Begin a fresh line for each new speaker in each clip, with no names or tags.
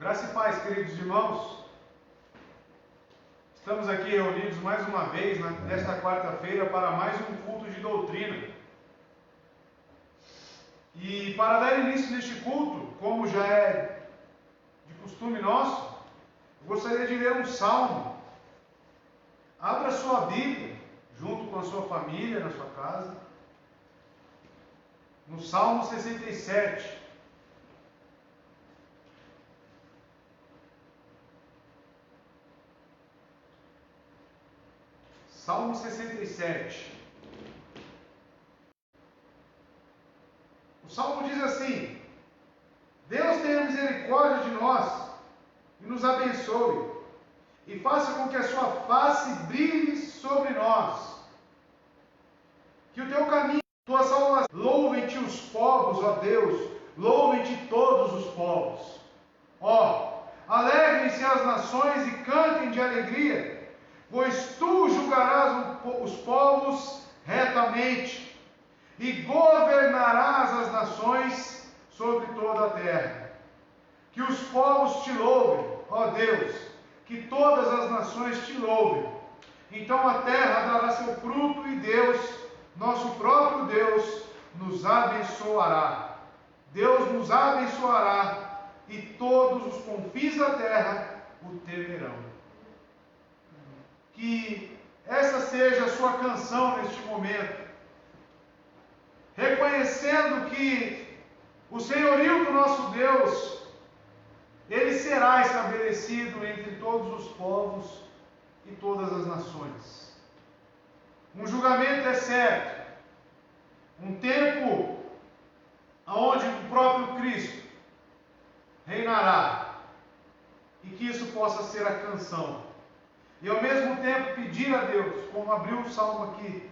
Graça e paz, queridos irmãos. Estamos aqui reunidos mais uma vez nesta quarta-feira para mais um culto de doutrina. E para dar início neste culto, como já é de costume nosso, eu gostaria de ler um salmo. Abra sua Bíblia, junto com a sua família, na sua casa, no Salmo 67. Salmo 67. O Salmo diz assim: Deus tenha misericórdia de nós e nos abençoe, e faça com que a sua face brilhe sobre nós. Que o teu caminho, tua salvação, louvem-te os povos, ó Deus, louvem-te todos os povos. Alegrem-se as nações e cantem de alegria, pois tu julgarás os povos retamente e governarás as nações sobre toda a terra. Que os povos te louvem, ó Deus, que todas as nações te louvem. Então a terra dará seu fruto e Deus, nosso próprio Deus, nos abençoará. Deus nos abençoará e todos os confins da terra o temerão. Que essa seja a sua canção neste momento, reconhecendo que o senhorio do nosso Deus, ele será estabelecido entre todos os povos e todas as nações. Um julgamento é certo, um tempo onde o próprio Cristo reinará, e que isso possa ser a canção. E ao mesmo tempo pedir a Deus, como abriu o salmo aqui,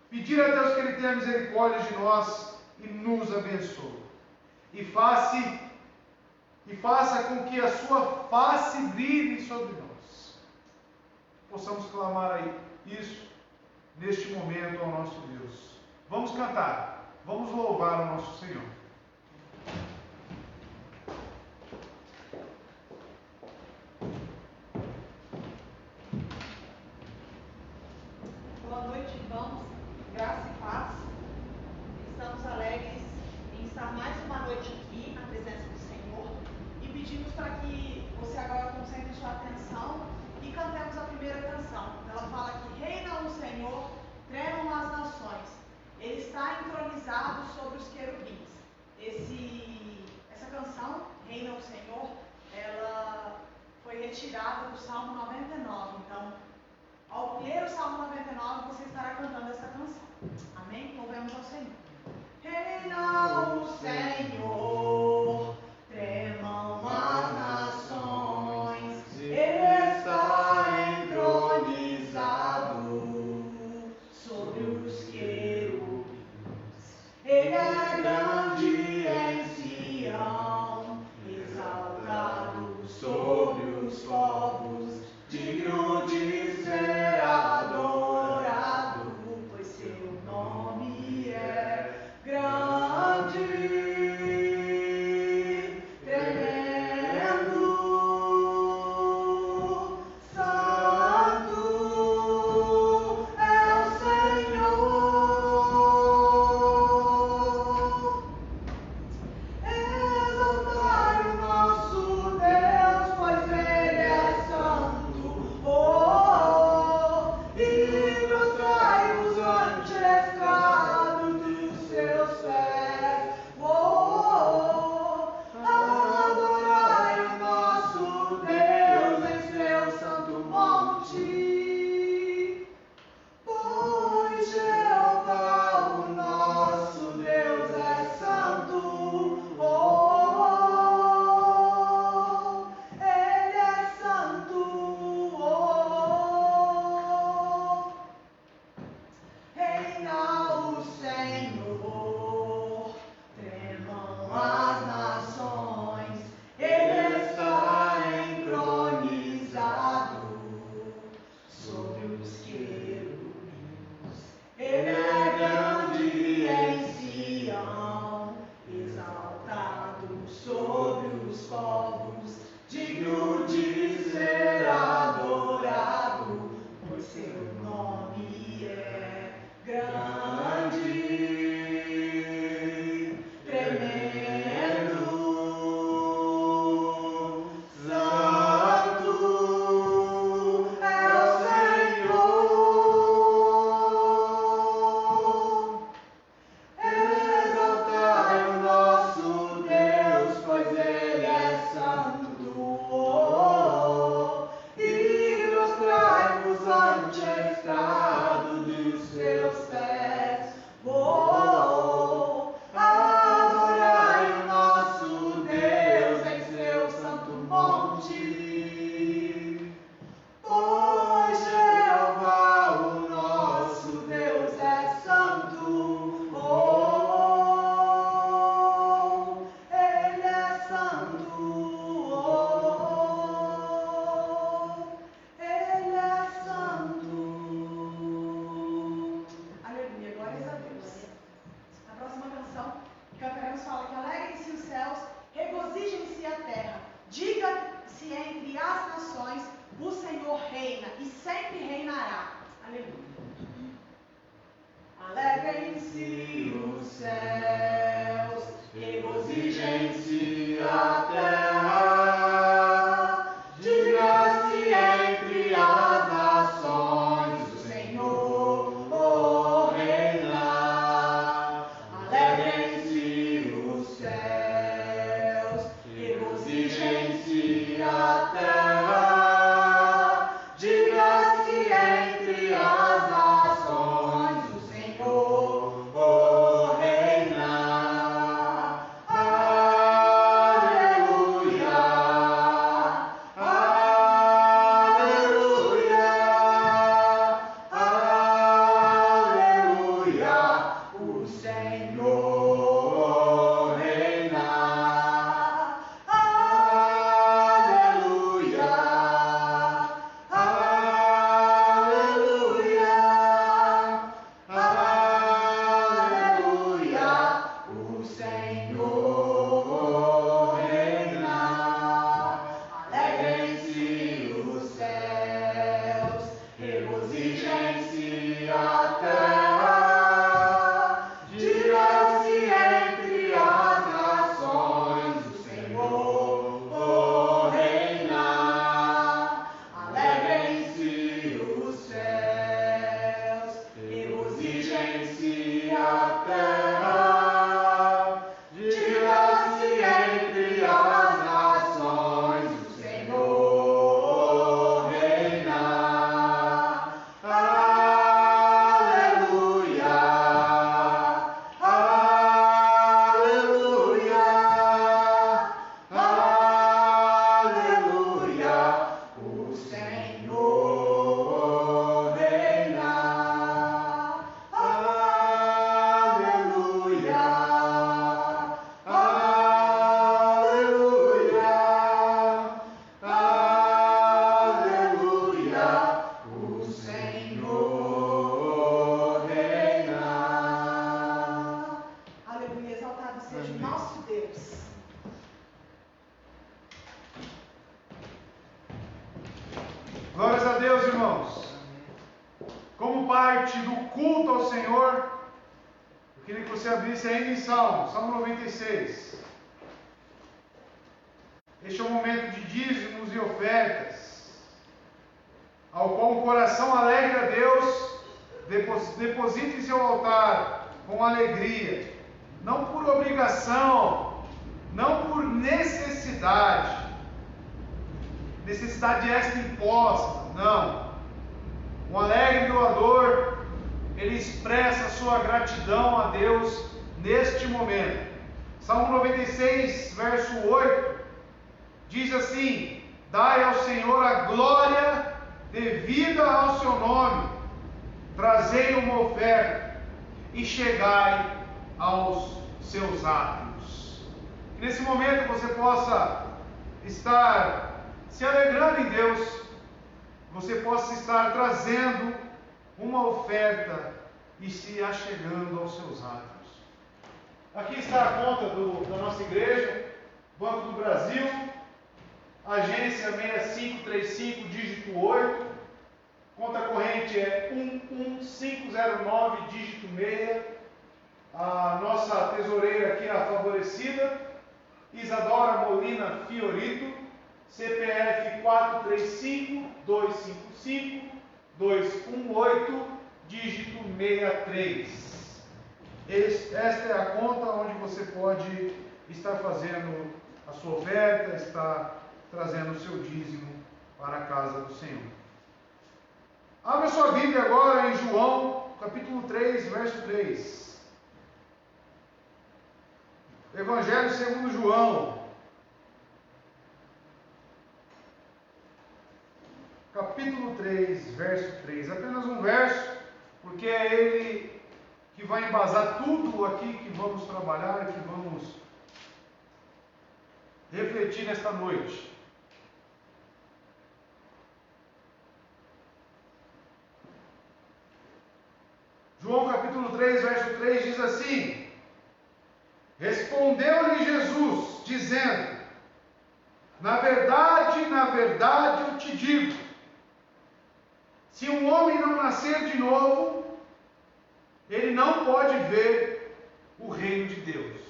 pedir a Deus que Ele tenha misericórdia de nós e nos abençoe. E faça com que a sua face brilhe sobre nós. Possamos clamar aí isso neste momento ao nosso Deus. Vamos cantar, vamos louvar o nosso Senhor.
Boa noite, irmãos, graça e paz. Estamos alegres em estar mais uma noite aqui na presença do Senhor e pedimos para que você agora concentre sua atenção e cantemos a primeira canção. Ela fala que reina o Senhor, tremam as nações, Ele está entronizado sobre os querubins. Essa canção, Reina o Senhor, ela foi retirada do Salmo 99, então ao ler o Salmo 99, você estará cantando essa canção. Amém? Louvemos ao Senhor. Reina o Senhor, tremam as nações, Ele está entronizado sobre os querubins. Ele é grande em Sião, exaltado sobre os povos, digno de ser adorado, pois seu nome é grande. Aleluia, glórias a Deus. A próxima canção que cantaremos fala que alegrem-se os céus, regozijem-se a terra, diga-se entre as nações, o Senhor reina e sempre reinará. Aleluia. Alegrem-se os céus, regozijem-se a terra, diga-se entre as nações, o Senhor reina. Alegrem-se os céus, regozijem-se a terra, diga-se entre as nações, o Senhor reina. Aleluia, aleluia, aleluia, o Senhor reina. Aleluia, aleluia, aleluia, o Senhor reina. Alegrem-se os céus, regozijem-se a terra, diga-se entre as nações, o Senhor reina. Alegrem-se os céus, regozijem-se a terra, diga-se entre as nações, o Senhor reina. Aleluia, aleluia, aleluia, o Senhor reina. Aleluia, aleluia, aleluia, o Senhor reina. Aleluia, exaltado seja o nosso Deus.
Glórias a Deus, irmãos. Como parte do culto ao Senhor, eu queria que você abrisse ainda em Salmo 96. Este é um momento de dízimos e ofertas, ao qual o coração alegre a Deus deposita em seu altar com alegria, não por obrigação, não por necessidade esta imposta, não. Um alegre doador, ele expressa a sua gratidão a Deus neste momento. Salmo 96, verso 8, diz assim: dai ao Senhor a glória devida ao seu nome, trazei uma oferta e chegai aos seus átrios. Que nesse momento você possa estar se alegrando em Deus, você possa estar trazendo uma oferta e se achegando aos seus átrios. Aqui está a conta da nossa igreja, Banco do Brasil, agência 6535, dígito 8, conta corrente é 11509, dígito 6, a nossa tesoureira aqui, a favorecida, Isadora Molina Fiorito, CPF 435-255-218, dígito 63. Esta é a conta onde você pode estar fazendo a sua oferta, estar trazendo o seu dízimo para a casa do Senhor. Abra sua Bíblia agora em João, capítulo 3, verso 3. Evangelho segundo João, capítulo 3, verso 3. Apenas um verso, porque é ele que vai embasar tudo aqui que vamos trabalhar, que vamos refletir nesta noite. João capítulo 3, verso 3 diz assim: respondeu-lhe Jesus, dizendo: na verdade eu te digo, se um homem não nascer de novo, ele não pode ver o reino de Deus.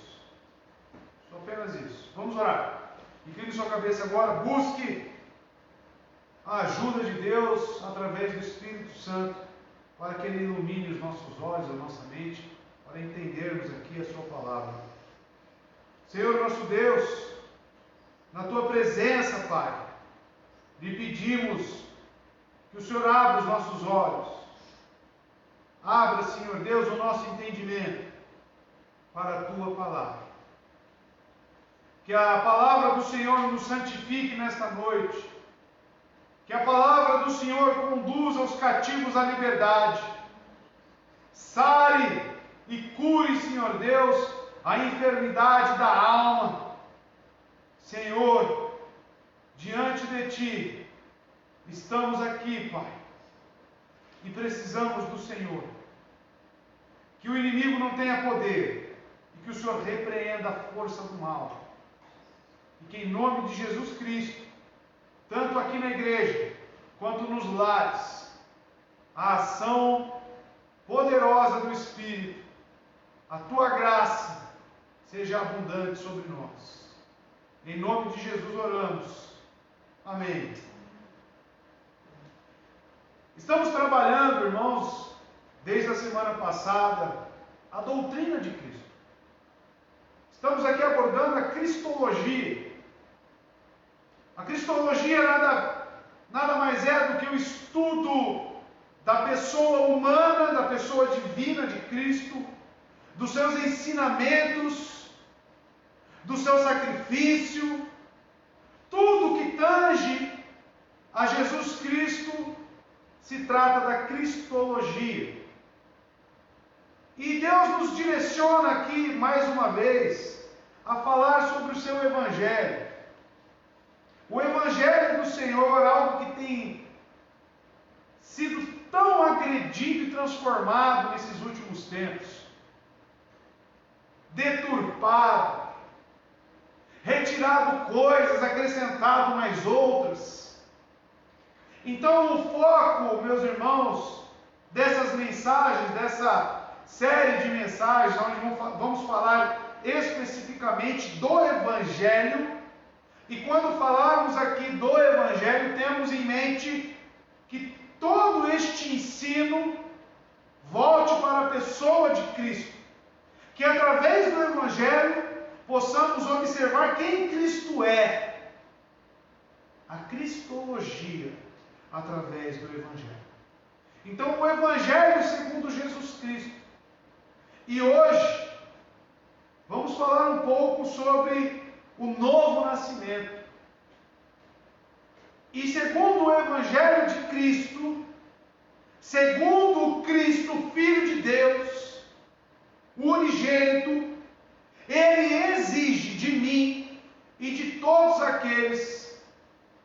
Só apenas isso. Vamos orar. Incline sua cabeça agora, busque a ajuda de Deus através do Espírito Santo, para que Ele ilumine os nossos olhos, a nossa mente, para entendermos aqui a sua palavra. Senhor nosso Deus, na tua presença, Pai, lhe pedimos que o Senhor abra os nossos olhos, abra, Senhor Deus, o nosso entendimento para a tua palavra. Que a palavra do Senhor nos santifique nesta noite. Que a palavra do Senhor conduza os cativos à liberdade. Sare e cure, Senhor Deus, a enfermidade da alma. Senhor, diante de Ti, estamos aqui, Pai, e precisamos do Senhor. Que o inimigo não tenha poder, e que o Senhor repreenda a força do mal. E que em nome de Jesus Cristo, tanto aqui na igreja, quanto nos lares, a ação poderosa do Espírito, a Tua graça, seja abundante sobre nós. Em nome de Jesus oramos. Amém. Estamos trabalhando, irmãos, desde a semana passada, a doutrina de Cristo. Estamos aqui abordando a cristologia. A cristologia nada mais é do que o estudo da pessoa humana, da pessoa divina de Cristo, dos seus ensinamentos, do seu sacrifício, tudo que tange a Jesus Cristo se trata da cristologia. E Deus nos direciona aqui, mais uma vez, a falar sobre o seu Evangelho. O Evangelho do Senhor, algo que tem sido tão agredido e transformado nesses últimos tempos, deturpado, retirado coisas, acrescentado mais outras. Então o foco, meus irmãos, dessas mensagens, dessa série de mensagens, onde vamos falar especificamente do Evangelho. E quando falarmos aqui do Evangelho, temos em mente que todo este ensino volte para a pessoa de Cristo. Que através do Evangelho possamos observar quem Cristo é. A cristologia através do Evangelho. Então, o Evangelho segundo Jesus Cristo. E hoje, vamos falar um pouco sobre o novo nascimento. E segundo o Evangelho de Cristo, segundo o Cristo, Filho de Deus, o unigênito, Ele exige de mim e de todos aqueles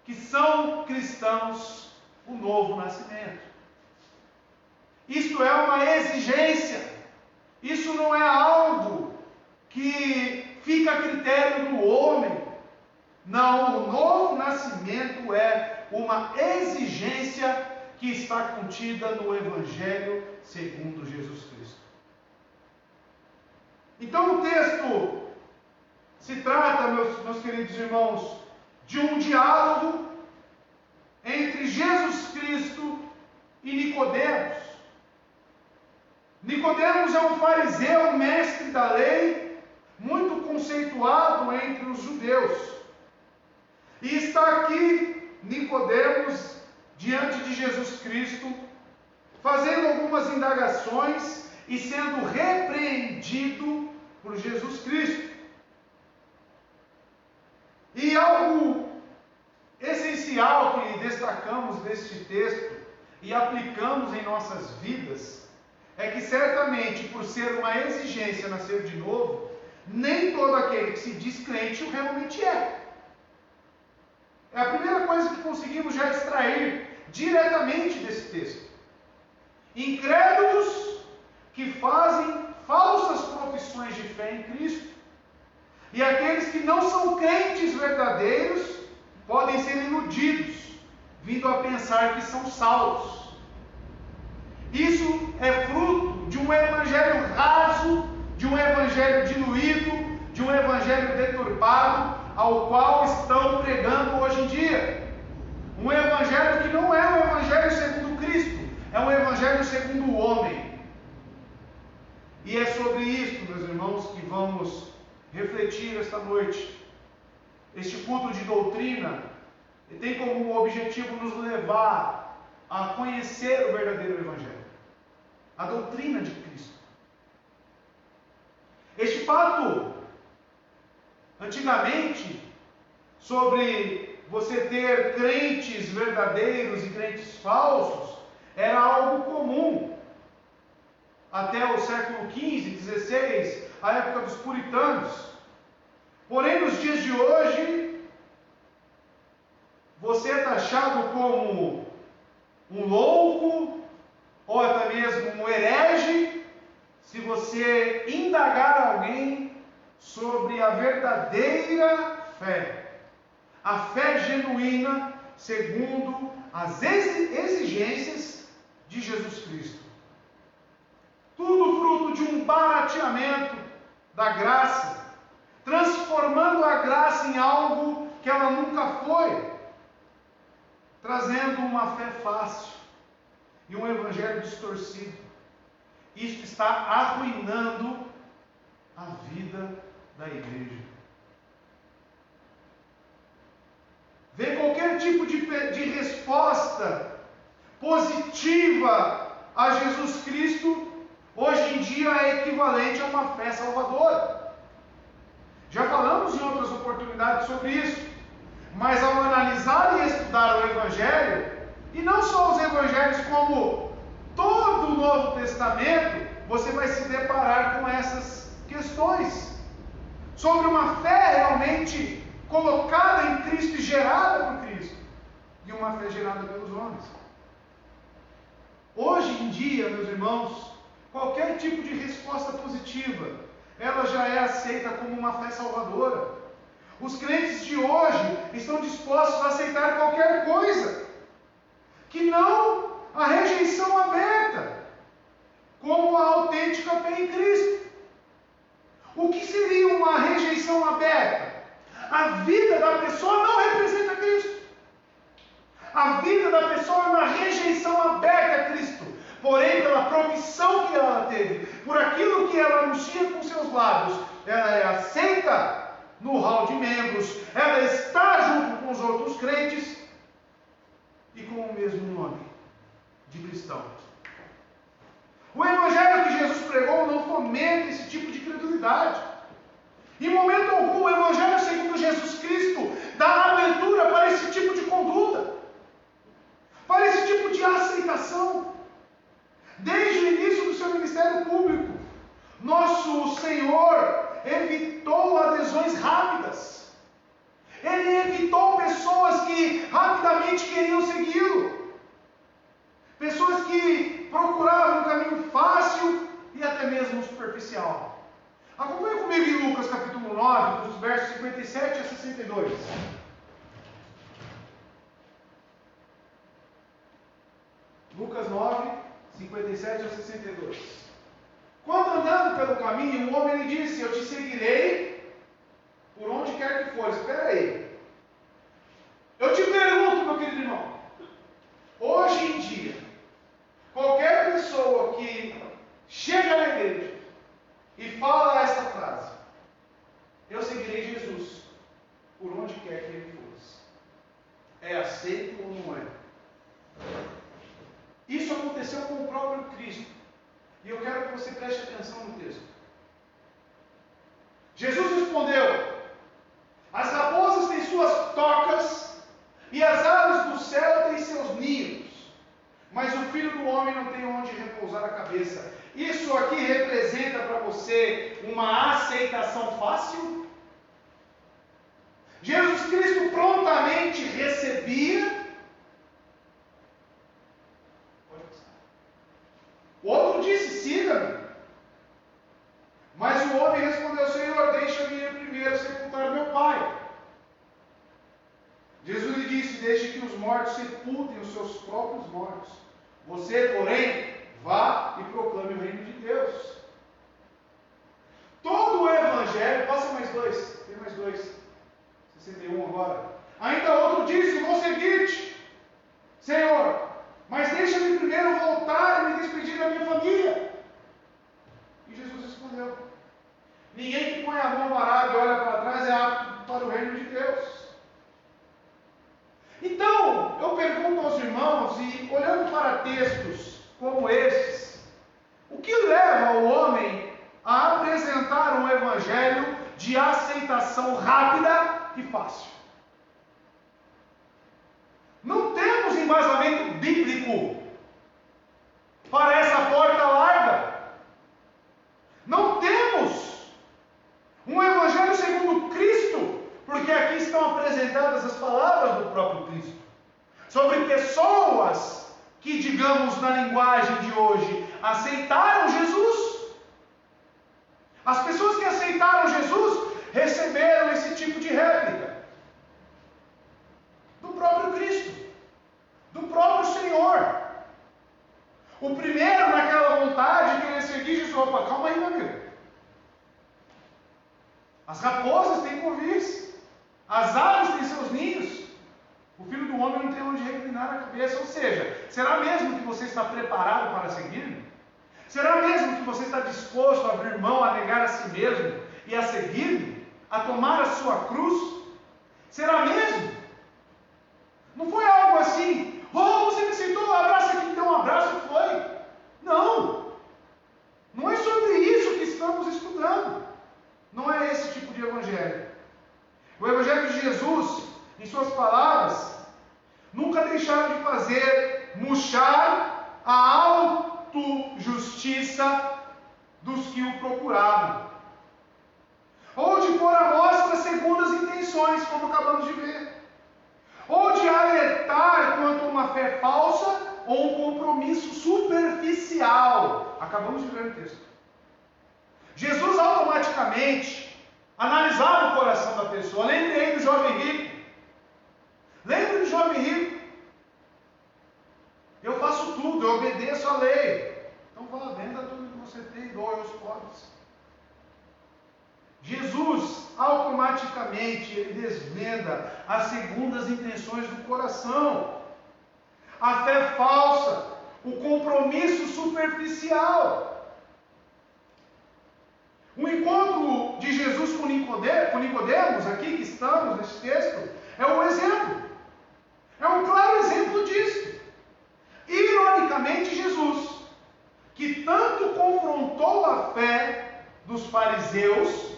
que são cristãos o novo nascimento. Isto é uma exigência. Isso não é algo que fica a critério do homem. Não, o novo nascimento é uma exigência que está contida no Evangelho segundo Jesus Cristo. Então o texto se trata, meus queridos irmãos, de um diálogo entre Jesus Cristo e Nicodemos. Nicodemos é um fariseu, mestre da lei, muito conceituado entre os judeus. E está aqui Nicodemos diante de Jesus Cristo, fazendo algumas indagações e sendo repreendido por Jesus Cristo. E algo essencial que destacamos deste texto e aplicamos em nossas vidas é que certamente, por ser uma exigência nascer de novo, nem todo aquele que se diz crente o realmente é. conseguimos já extrair diretamente desse texto. Incrédulos que fazem falsas profissões de fé em Cristo. E aqueles que não são crentes verdadeiros podem ser iludidos, vindo a pensar que são salvos. Isso é fruto de um evangelho raso, de um evangelho diluído, de um evangelho deturbado, ao qual estão pregando hoje em dia. Um evangelho que não é um evangelho segundo Cristo, é um evangelho segundo o homem. E é sobre isto, meus irmãos, que vamos refletir esta noite. Este culto de doutrina tem como objetivo nos levar a conhecer o verdadeiro evangelho, a doutrina de Cristo. Este fato, antigamente, sobre você ter crentes verdadeiros e crentes falsos, era algo comum. Até o século XV, XVI, a época dos puritanos. Porém, nos dias de hoje, você é taxado como um louco, ou até mesmo um herege, se você indagar alguém sobre a verdadeira fé. A fé genuína, segundo as exigências de Jesus Cristo. Tudo fruto de um barateamento da graça, transformando a graça em algo que ela nunca foi, trazendo uma fé fácil e um evangelho distorcido. Isto está arruinando a vida da igreja. Ver qualquer tipo de resposta positiva a Jesus Cristo, hoje em dia é equivalente a uma fé salvadora. Já falamos em outras oportunidades sobre isso. Mas ao analisar e estudar o Evangelho, e não só os Evangelhos, como todo o Novo Testamento, você vai se deparar com essas questões. Sobre uma fé realmente colocada em Cristo e gerada por Cristo, e uma fé gerada pelos homens. Hoje em dia, meus irmãos, qualquer tipo de resposta positiva, ela já é aceita como uma fé salvadora. Os crentes de hoje estão dispostos a aceitar qualquer coisa, que não a rejeição aberta, como a autêntica fé em Cristo. O que seria uma rejeição aberta? A vida da pessoa não representa Cristo. A vida da pessoa é uma rejeição aberta a Cristo. Porém, pela profissão que ela teve, por aquilo que ela anuncia com seus lábios, ela é aceita no hall de membros, ela está junto com os outros crentes e com o mesmo nome de cristão. O evangelho que Jesus pregou não fomenta esse tipo de credulidade. Em momento algum, o evangelho segundo Jesus Cristo dá abertura para esse tipo de conduta, para esse tipo de aceitação. Desde o início do seu ministério público, nosso Senhor evitou adesões rápidas. Ele evitou pessoas que rapidamente queriam segui-lo. Pessoas que procuravam um caminho fácil e até mesmo superficial. Acompanhe comigo em Lucas capítulo 9, dos versos 57 a 62. Lucas 9, 57 a 62. Quando andando pelo caminho, um homem lhe disse: eu te seguirei por onde quer que fores. Espera aí. Eu te pergunto, meu querido irmão, hoje em dia, qualquer pessoa que chega na igreja e fala esta frase: eu seguirei Jesus por onde quer que ele fosse, é aceito ou não é? Isso aconteceu com o próprio Cristo. E eu quero que você preste atenção no texto. Jesus respondeu: as raposas têm suas tocas e as aves do céu têm seus ninhos, mas o Filho do Homem não tem onde repousar a cabeça. Isso aqui representa para você uma aceitação fácil? Jesus Cristo prontamente recebia deixe que os mortos sepultem os seus próprios mortos. Você, porém, vá e proclame o reino de Deus. Todo o evangelho, passa mais dois, tem mais dois, 61 agora. Ainda outro disse: vou seguir-te, Senhor, mas deixa-me primeiro voltar e me despedir da minha família. E Jesus respondeu: ninguém que põe a mão no arado e olha para trás é apto para o reino de Deus. Então, eu pergunto aos irmãos, e olhando para textos como estes, o que leva o homem a apresentar um evangelho de aceitação rápida e fácil? Não temos embasamento bíblico para essa porta larga. Não temos um evangelho segundo Cristo, porque aqui estão apresentadas as palavras do próprio Cristo, sobre pessoas que, digamos na linguagem de hoje, aceitaram Jesus. As pessoas que aceitaram Jesus receberam esse tipo de réplica do próprio Cristo, do próprio Senhor. O primeiro naquela vontade de querer seguir Jesus: opa, calma aí, meu amigo. As raposas têm covis, as aves têm seus ninhos, o filho do homem não tem onde reclinar a cabeça. Ou seja, será mesmo que você está preparado para seguir-me? Será mesmo que você está disposto a abrir mão, a negar a si mesmo e a seguir-me? A tomar a sua cruz? Será mesmo? Não foi algo assim: oh, você me aceitou, abraça aqui, então um abraço e foi. Não. Não é sobre isso que estamos estudando. Não é esse tipo de evangelho. O evangelho de Jesus, em suas palavras, nunca deixaram de fazer murchar a autojustiça dos que o procuravam, ou de pôr à mostra segundas intenções, como acabamos de ver, ou de alertar quanto a uma fé falsa ou um compromisso superficial. Acabamos de ver o texto. Jesus automaticamente analisava o coração da pessoa. Lembre aí do jovem rico. Lembre do jovem rico. Eu faço tudo, eu obedeço a lei. Então vá, venda tudo que você tem e doe aos pobres. Jesus automaticamente ele desvenda as segundas intenções do coração, a fé falsa, o compromisso superficial. O encontro de Jesus com Nicodemos, aqui que estamos nesse texto, é um exemplo. É um claro exemplo disso. Ironicamente, Jesus, que tanto confrontou a fé dos fariseus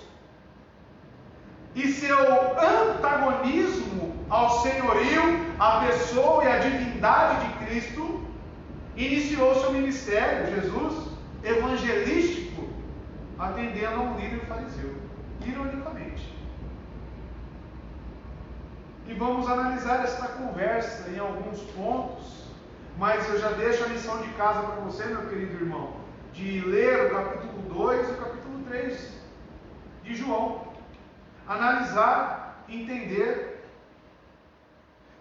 e seu antagonismo ao senhorio, à pessoa e à divindade de Cristo, iniciou seu ministério, Jesus, evangelístico, atendendo a um líder fariseu, ironicamente. E vamos analisar esta conversa em alguns pontos, mas eu já deixo a lição de casa para você, meu querido irmão, de ler o capítulo 2 e o capítulo 3 de João. Analisar, entender.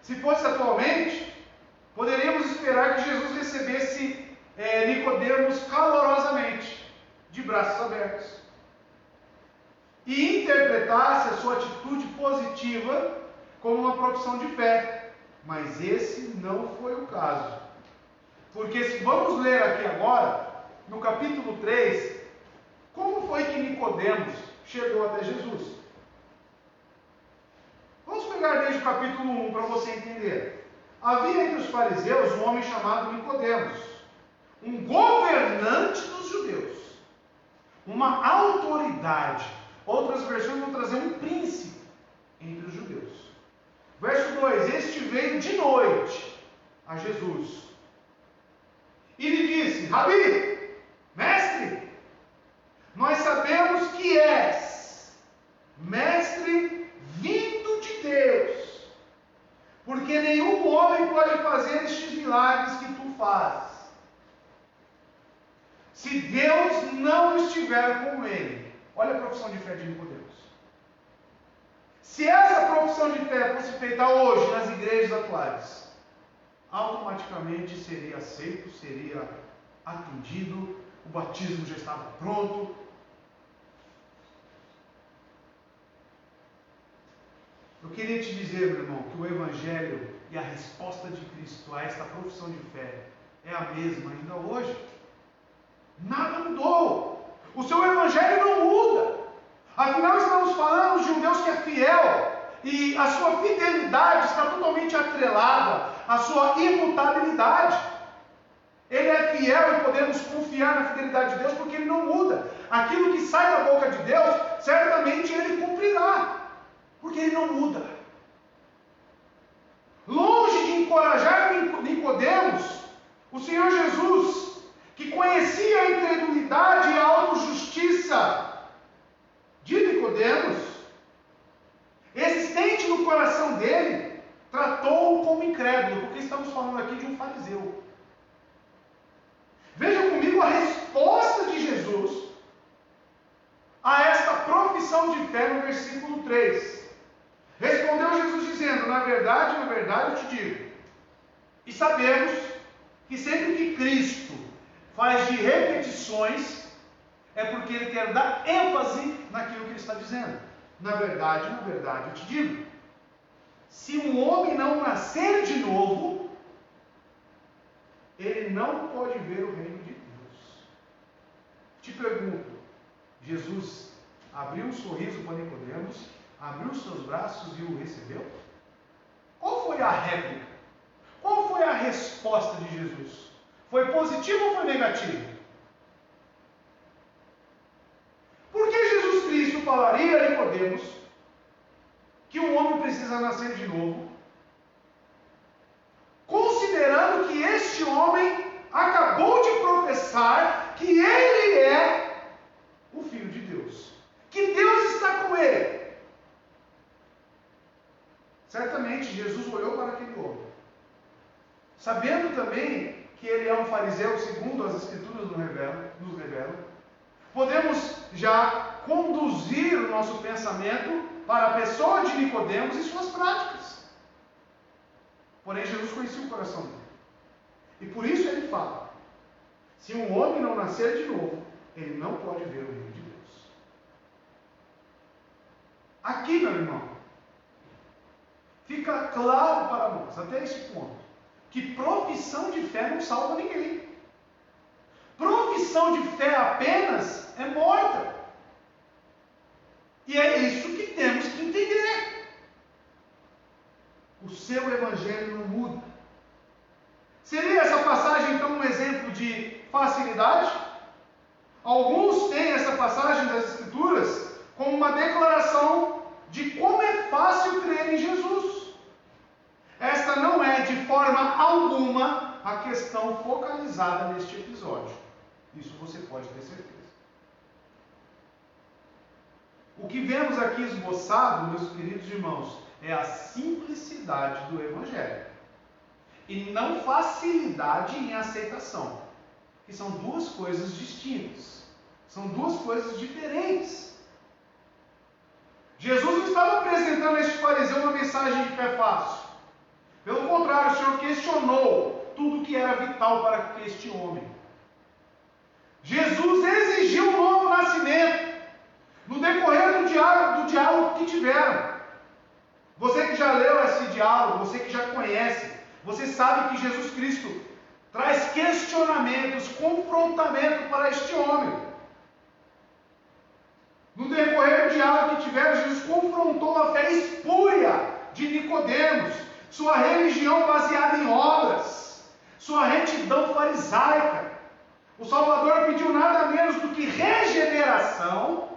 Se fosse atualmente, poderíamos esperar que Jesus recebesse Nicodemos calorosamente, de braços abertos, e interpretasse a sua atitude positiva como uma profissão de fé. Mas esse não foi o caso. Porque se vamos ler aqui agora, no capítulo 3, como foi que Nicodemos chegou até Jesus? Vamos pegar desde o capítulo 1 para você entender. Havia entre os fariseus um homem chamado Nicodemos, um governante dos judeus, uma autoridade. Outras versões vão trazer um príncipe entre os judeus. Verso 2: este veio de noite a Jesus e lhe disse: Rabi, mestre, nós sabemos que és mestre vindo de Deus, porque nenhum homem pode fazer estes milagres que tu fazes, se Deus não estiver com ele. Olha a profissão de fé de Nicodemos. Se essa profissão de fé fosse feita hoje nas igrejas atuais, automaticamente seria aceito, seria atendido, o batismo já estava pronto. Eu queria te dizer, meu irmão, que o Evangelho e a resposta de Cristo a esta profissão de fé é a mesma ainda hoje. Nada mudou. O seu Evangelho não muda. Afinal, estamos falando de um Deus que é fiel e a sua fidelidade está totalmente atrelada à sua imutabilidade. Ele é fiel e podemos confiar na fidelidade de Deus porque Ele não muda. Aquilo que sai da boca de Deus, certamente Ele cumprirá. Porque Ele não muda. Longe de encorajar Nicodemos, o Senhor Jesus, que conhecia a incredulidade e a autojustiça de Nicodemos, existente no coração dele, tratou-o como incrédulo, porque estamos falando aqui de um fariseu. Veja comigo a resposta de Jesus a esta profissão de fé no versículo 3. Respondeu Jesus dizendo: na verdade eu te digo, e sabemos que sempre que Cristo faz de repetições, é porque Ele quer dar ênfase naquilo que Ele está dizendo. Na verdade eu te digo, se um homem não nascer de novo, ele não pode ver o reino de Deus. Te pergunto, Jesus abriu um sorriso para Nicodemos, abriu os seus braços e o recebeu? Qual foi a réplica? Qual foi a resposta de Jesus? Foi positiva ou foi negativa? Por que Jesus Cristo falaria a Nicodemos que um homem precisa nascer de novo, considerando que este homem acabou de professar que ele é o Filho de Deus, que Deus está com ele? Certamente Jesus olhou para aquele homem, sabendo também que ele é um fariseu, segundo as Escrituras nos revelam, podemos já conduzir o nosso pensamento para a pessoa de Nicodemos e suas práticas. Porém, Jesus conhecia o coração dele. E por isso ele fala: se um homem não nascer de novo, ele não pode ver o reino de Deus. Aqui, meu irmão, fica claro para nós, até esse ponto, que profissão de fé não salva ninguém. Profissão de fé apenas é morta. E é isso que temos que entender. O seu Evangelho não muda. Seria essa passagem então um exemplo de facilidade? Alguns têm essa passagem das Escrituras como uma declaração de como é fácil crer em Jesus. Esta não é de forma alguma a questão focalizada neste episódio. Isso você pode ter certeza. O que vemos aqui esboçado, meus queridos irmãos, é a simplicidade do Evangelho. E não facilidade em aceitação. Que são duas coisas distintas. São duas coisas diferentes. Jesus não estava apresentando a este fariseu uma mensagem de fé fácil. Pelo contrário, o Senhor questionou tudo que era vital para este homem. Jesus exigiu um novo nascimento no decorrer do diálogo que tiveram. Você que já leu esse diálogo, você que já conhece, você sabe que Jesus Cristo traz questionamentos, confrontamento para este homem. No decorrer do diálogo que tiveram, Jesus confrontou a fé espúria de Nicodemos, sua religião baseada em obras, sua retidão farisaica. O Salvador pediu nada menos do que regeneração.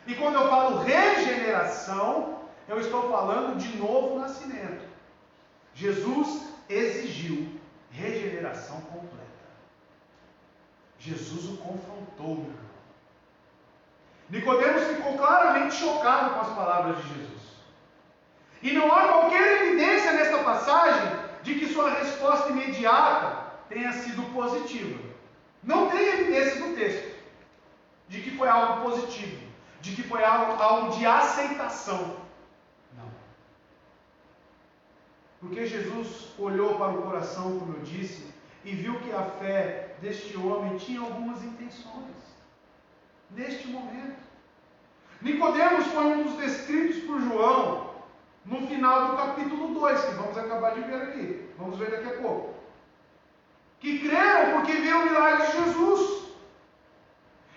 E quando eu falo regeneração, eu estou falando de novo nascimento. Jesus exigiu regeneração completa. Jesus o confrontou, meu irmão. Nicodemos ficou claramente chocado com as palavras de Jesus. E não há qualquer evidência nesta passagem de que sua resposta imediata tenha sido positiva. Não tem evidência no texto de que foi algo positivo, de que foi algo de aceitação. Não. Porque Jesus olhou para o coração, como eu disse, e viu que a fé deste homem tinha algumas intenções. Neste momento. Nicodemos foi um dos descritos por João no final do capítulo 2, que vamos acabar de ver aqui. Vamos ver daqui a pouco. Que creram porque viram o milagre de Jesus.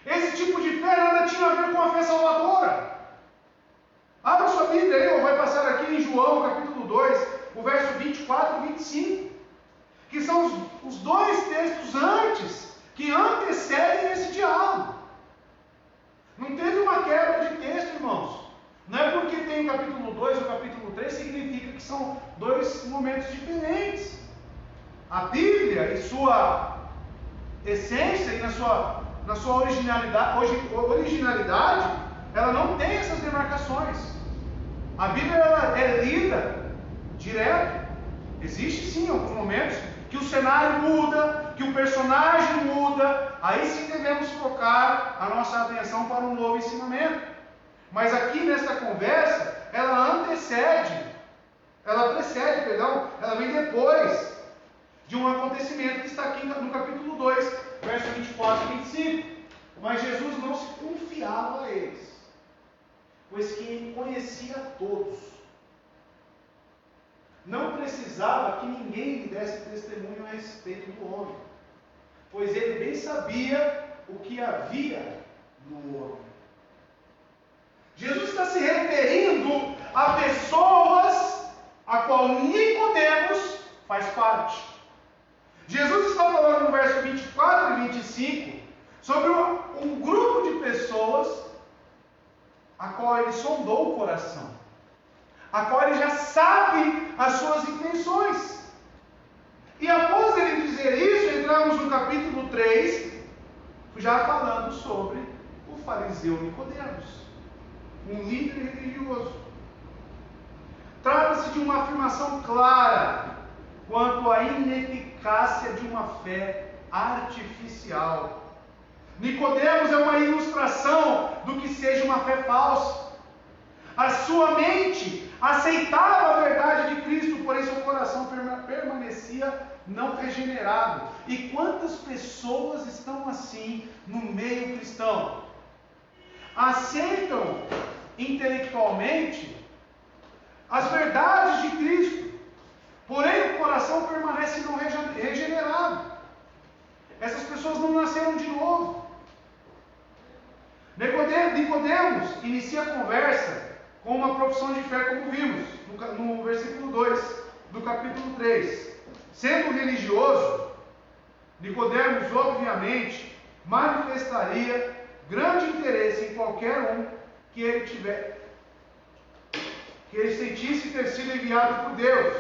Esse tipo de fé nada tinha a ver com a fé salvadora. Abra sua Bíblia aí, ou vai passar aqui em João, capítulo 2, o verso 24 e 25, que são os dois textos antes, que antecedem esse diálogo. Não teve uma quebra de texto, irmãos. Não é porque tem o capítulo 2 e o capítulo 3, significa que são dois momentos diferentes. A Bíblia, em sua essência e na sua originalidade, ela não tem essas demarcações. A Bíblia ela é lida direto. Existe sim alguns momentos que o cenário muda, que o personagem muda, aí sim devemos focar a nossa atenção para um novo ensinamento. Mas aqui nesta conversa, ela vem depois de um acontecimento que está aqui no capítulo 2, verso 24 e 25. Mas Jesus não se confiava a eles, pois que ele conhecia todos. Não precisava que ninguém lhe desse testemunho a respeito do homem, pois ele bem sabia o que havia no homem. Jesus está se referindo a pessoas a qual Nicodemos faz parte. Jesus está falando no verso 24 e 25 sobre um grupo de pessoas a qual ele sondou o coração, a qual ele já sabe as suas intenções. E após ele dizer isso, entramos no capítulo 3, já falando sobre o fariseu Nicodemos, um líder religioso. Trata-se de uma afirmação clara quanto à ineficácia de uma fé artificial. Nicodemos é uma ilustração do que seja uma fé falsa. A sua mente aceitava a verdade de Cristo, porém seu coração permanecia não regenerado. E quantas pessoas estão assim no meio cristão? Aceitam intelectualmente as verdades de Cristo, porém o coração permanece não regenerado. Essas pessoas não nasceram de novo. Nicodemos inicia a conversa com uma profissão de fé, como vimos no versículo 2 do capítulo 3. Sendo religioso, Nicodemos obviamente manifestaria grande interesse em qualquer um que ele sentisse ter sido enviado por Deus.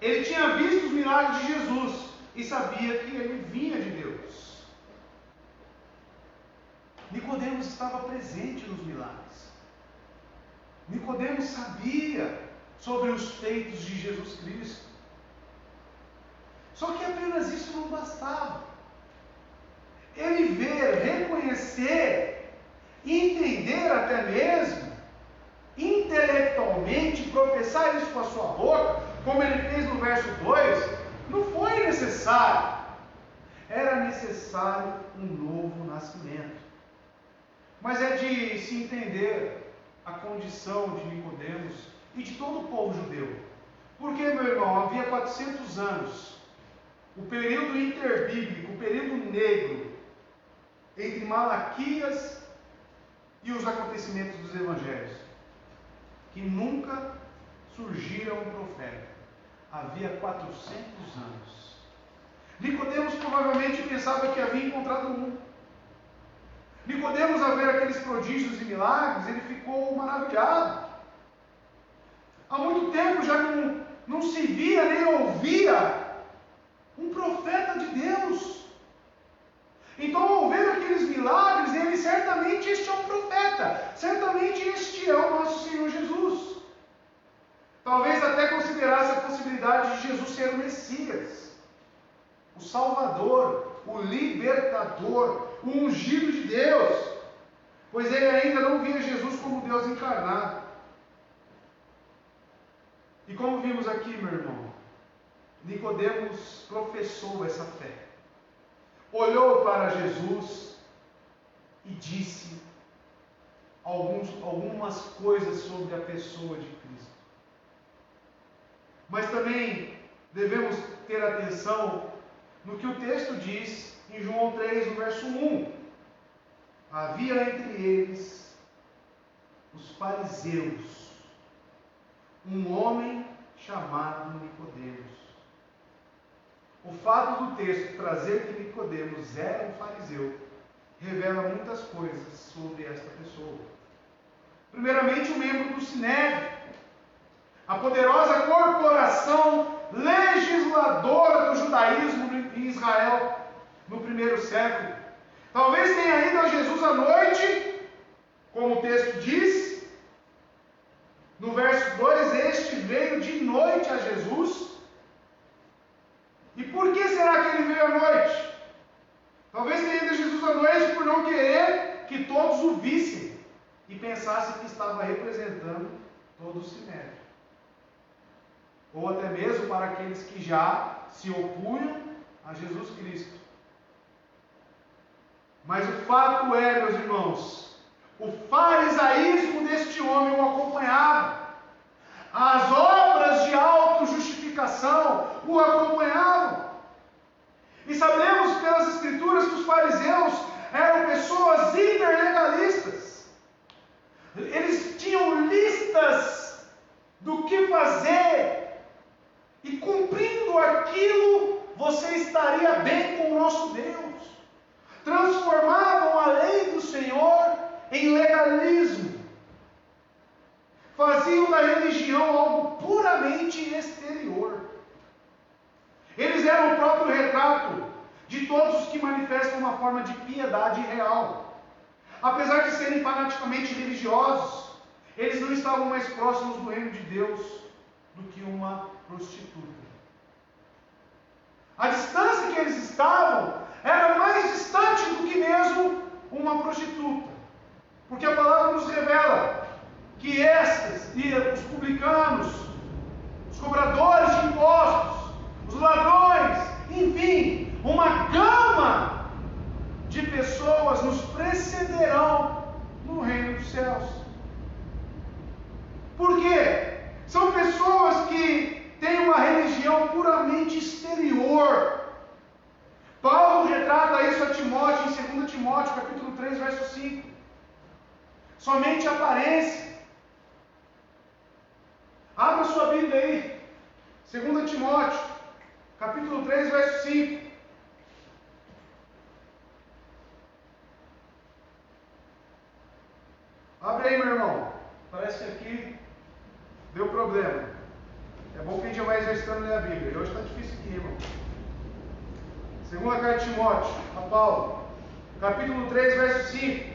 Ele tinha visto os milagres de Jesus e sabia que ele vinha de Deus. Nicodemos estava presente nos milagres. Nicodemos sabia sobre os feitos de Jesus Cristo. Só que apenas isso não bastava. Ele ver, reconhecer, entender até mesmo, intelectualmente, professar isso com a sua boca, como ele fez no verso 2, não foi necessário. Era necessário um novo nascimento. Mas é de se entender a condição de Nicodemos e de todo o povo judeu. Porque, meu irmão, havia 400 anos, o período interbíblico, o período negro, entre Malaquias e os acontecimentos dos evangelhos, que nunca surgira um profeta. Havia 400 anos. Nicodemos provavelmente pensava que havia encontrado um. Nicodemos, ao ver aqueles prodígios e milagres, ele ficou maravilhado. Há muito tempo já não se via nem ouvia um profeta de Deus. Então, ao ver aqueles milagres, ele certamente este é um profeta, certamente este é o nosso Senhor Jesus. Talvez até considerasse a possibilidade de Jesus ser o Messias, o Salvador, o Libertador, o ungido de Deus, pois ele ainda não via Jesus como Deus encarnado. E como vimos aqui, meu irmão, Nicodemos professou essa fé. Olhou para Jesus e disse algumas coisas sobre a pessoa de Cristo. Mas também devemos ter atenção no que o texto diz em João 3, no verso 1. Havia entre eles os fariseus, um homem chamado Nicodemos. O fato do texto trazer que Nicodemos era um fariseu revela muitas coisas sobre esta pessoa. Primeiramente, um membro do Sinédrio, a poderosa corporação legisladora do judaísmo em Israel no primeiro século. Talvez tenha ido a Jesus à noite, como o texto diz. No verso 2, este veio de noite a Jesus. E por que será que ele veio à noite? Talvez tenha ido a Jesus à noite por não querer que todos o vissem e pensassem que estava representando todo o Sinédrio. Ou até mesmo para aqueles que já se opunham a Jesus Cristo. Mas o fato é, meus irmãos, o farisaísmo deste homem o acompanhava. As obras de autojustificação o acompanhavam. E sabemos pelas Escrituras que os fariseus eram pessoas hiperlegalistas. Eles tinham listas do que fazer, e cumprindo aquilo, você estaria bem com o nosso Deus. Transformavam a lei do Senhor em legalismo. Faziam da religião algo puramente exterior. Eles eram o próprio retrato de todos os que manifestam uma forma de piedade real. Apesar de serem fanaticamente religiosos, eles não estavam mais próximos do reino de Deus do que uma prostituta. A distância que eles estavam era mais distante do que mesmo uma prostituta. Porque a palavra nos revela que estas, e os publicanos, os cobradores de impostos, os ladrões, enfim, uma gama de pessoas nos precederão no reino dos céus. Por quê? São pessoas que têm uma religião puramente exterior. Paulo retrata isso a Timóteo em 2 Timóteo, capítulo 3, verso 5. Somente aparência. Abra sua Bíblia aí. 2 Timóteo, capítulo 3, verso 5. Abre aí, meu irmão. Parece que aqui deu problema. É bom que a gente já vai exercitando ler a Bíblia. E hoje está difícil aqui, irmão. 2 carta de Timóteo, a Paulo, capítulo 3, verso 5.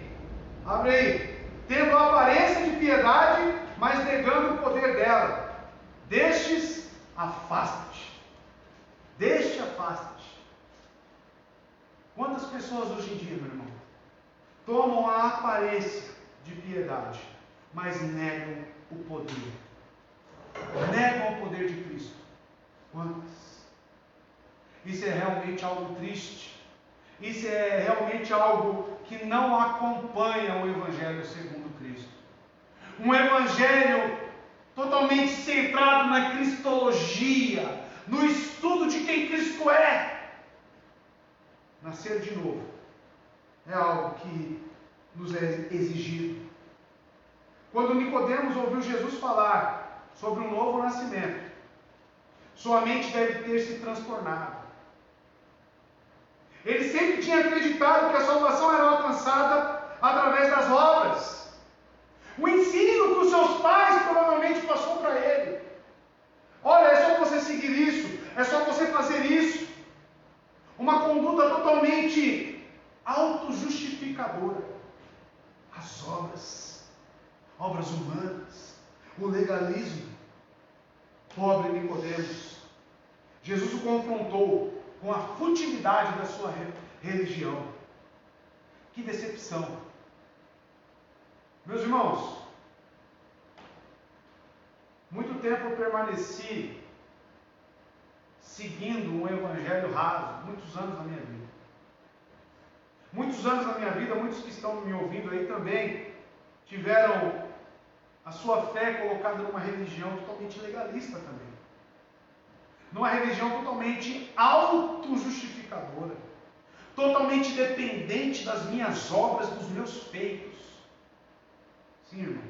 Abre aí. Tendo a aparência de piedade, mas negando o poder dela. Destes, afasta-te. Deste, afasta-te. Quantas pessoas hoje em dia, meu irmão, tomam a aparência de piedade, mas negam o poder? Negam o poder de Cristo. Quantas? Isso é realmente algo triste. Isso é realmente algo que não acompanha o Evangelho segundo Cristo. Um Evangelho totalmente centrado na cristologia, no estudo de quem Cristo é. Nascer de novo é algo que nos é exigido. Quando Nicodemos ouviu Jesus falar sobre um novo nascimento, sua mente deve ter se transtornado. Ele sempre tinha acreditado que a salvação era alcançada através das obras. O ensino que os seus pais provavelmente passou para ele. Olha, é só você seguir isso, é só você fazer isso. Uma conduta totalmente autojustificadora. As obras humanas, o legalismo. Pobre Nicodemos. Jesus o confrontou com a futilidade da sua religião. Que decepção. Meus irmãos, Muito tempo eu permaneci seguindo um evangelho raso, muitos anos da minha vida. Muitos anos da minha vida, muitos que estão me ouvindo aí também tiveram a sua fé colocada numa religião totalmente legalista também. Numa religião totalmente autojustificadora, totalmente dependente das minhas obras, dos meus feitos. Sim, irmão.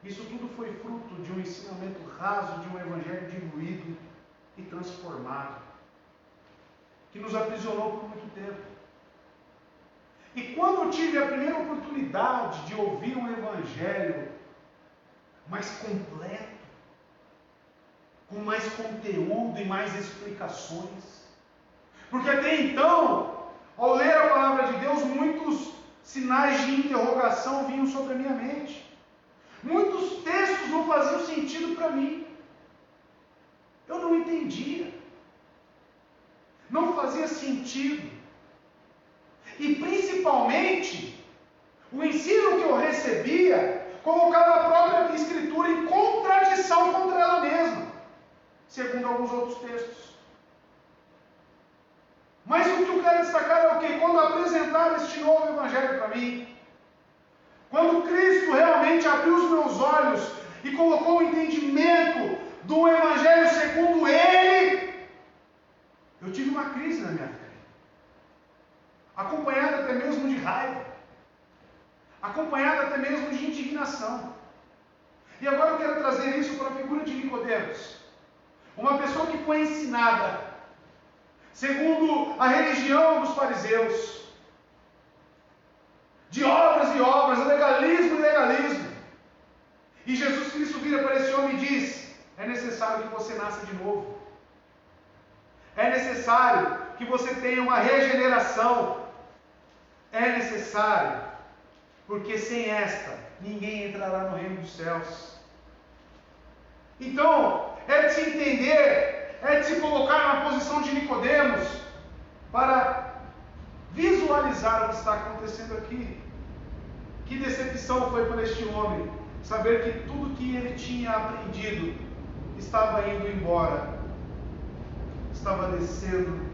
Isso tudo foi fruto de um ensinamento raso, de um evangelho diluído e transformado, que nos aprisionou por muito tempo. E quando eu tive a primeira oportunidade de ouvir um evangelho mais completo, com mais conteúdo e mais explicações, porque até então, ao ler a palavra de Deus, muitos sinais de interrogação vinham sobre a minha mente. Muitos textos não faziam sentido para mim. Eu não entendia. Não fazia sentido. E principalmente, o ensino que eu recebia colocava a própria Escritura em contradição contra ela mesma, segundo alguns outros textos. Mas o que eu quero destacar é o quê? Quando apresentaram este novo Evangelho para mim, quando Cristo realmente abriu os meus olhos e colocou o entendimento do Evangelho segundo Ele, eu tive uma crise na minha fé, acompanhada até mesmo de raiva, acompanhada até mesmo de indignação. E agora eu quero trazer isso para a figura de Nicodemos, uma pessoa que foi ensinada segundo a religião dos fariseus, de obras e obras, legalismo e legalismo. E Jesus Cristo vira para esse homem e diz: é necessário que você nasça de novo. É necessário que você tenha uma regeneração. É necessário, porque sem esta, ninguém entrará no reino dos céus. Então, é de se entender, é de se colocar na posição de Nicodemos, para visualizar o que está acontecendo aqui. Que decepção foi para este homem saber que tudo que ele tinha aprendido estava indo embora, estava descendo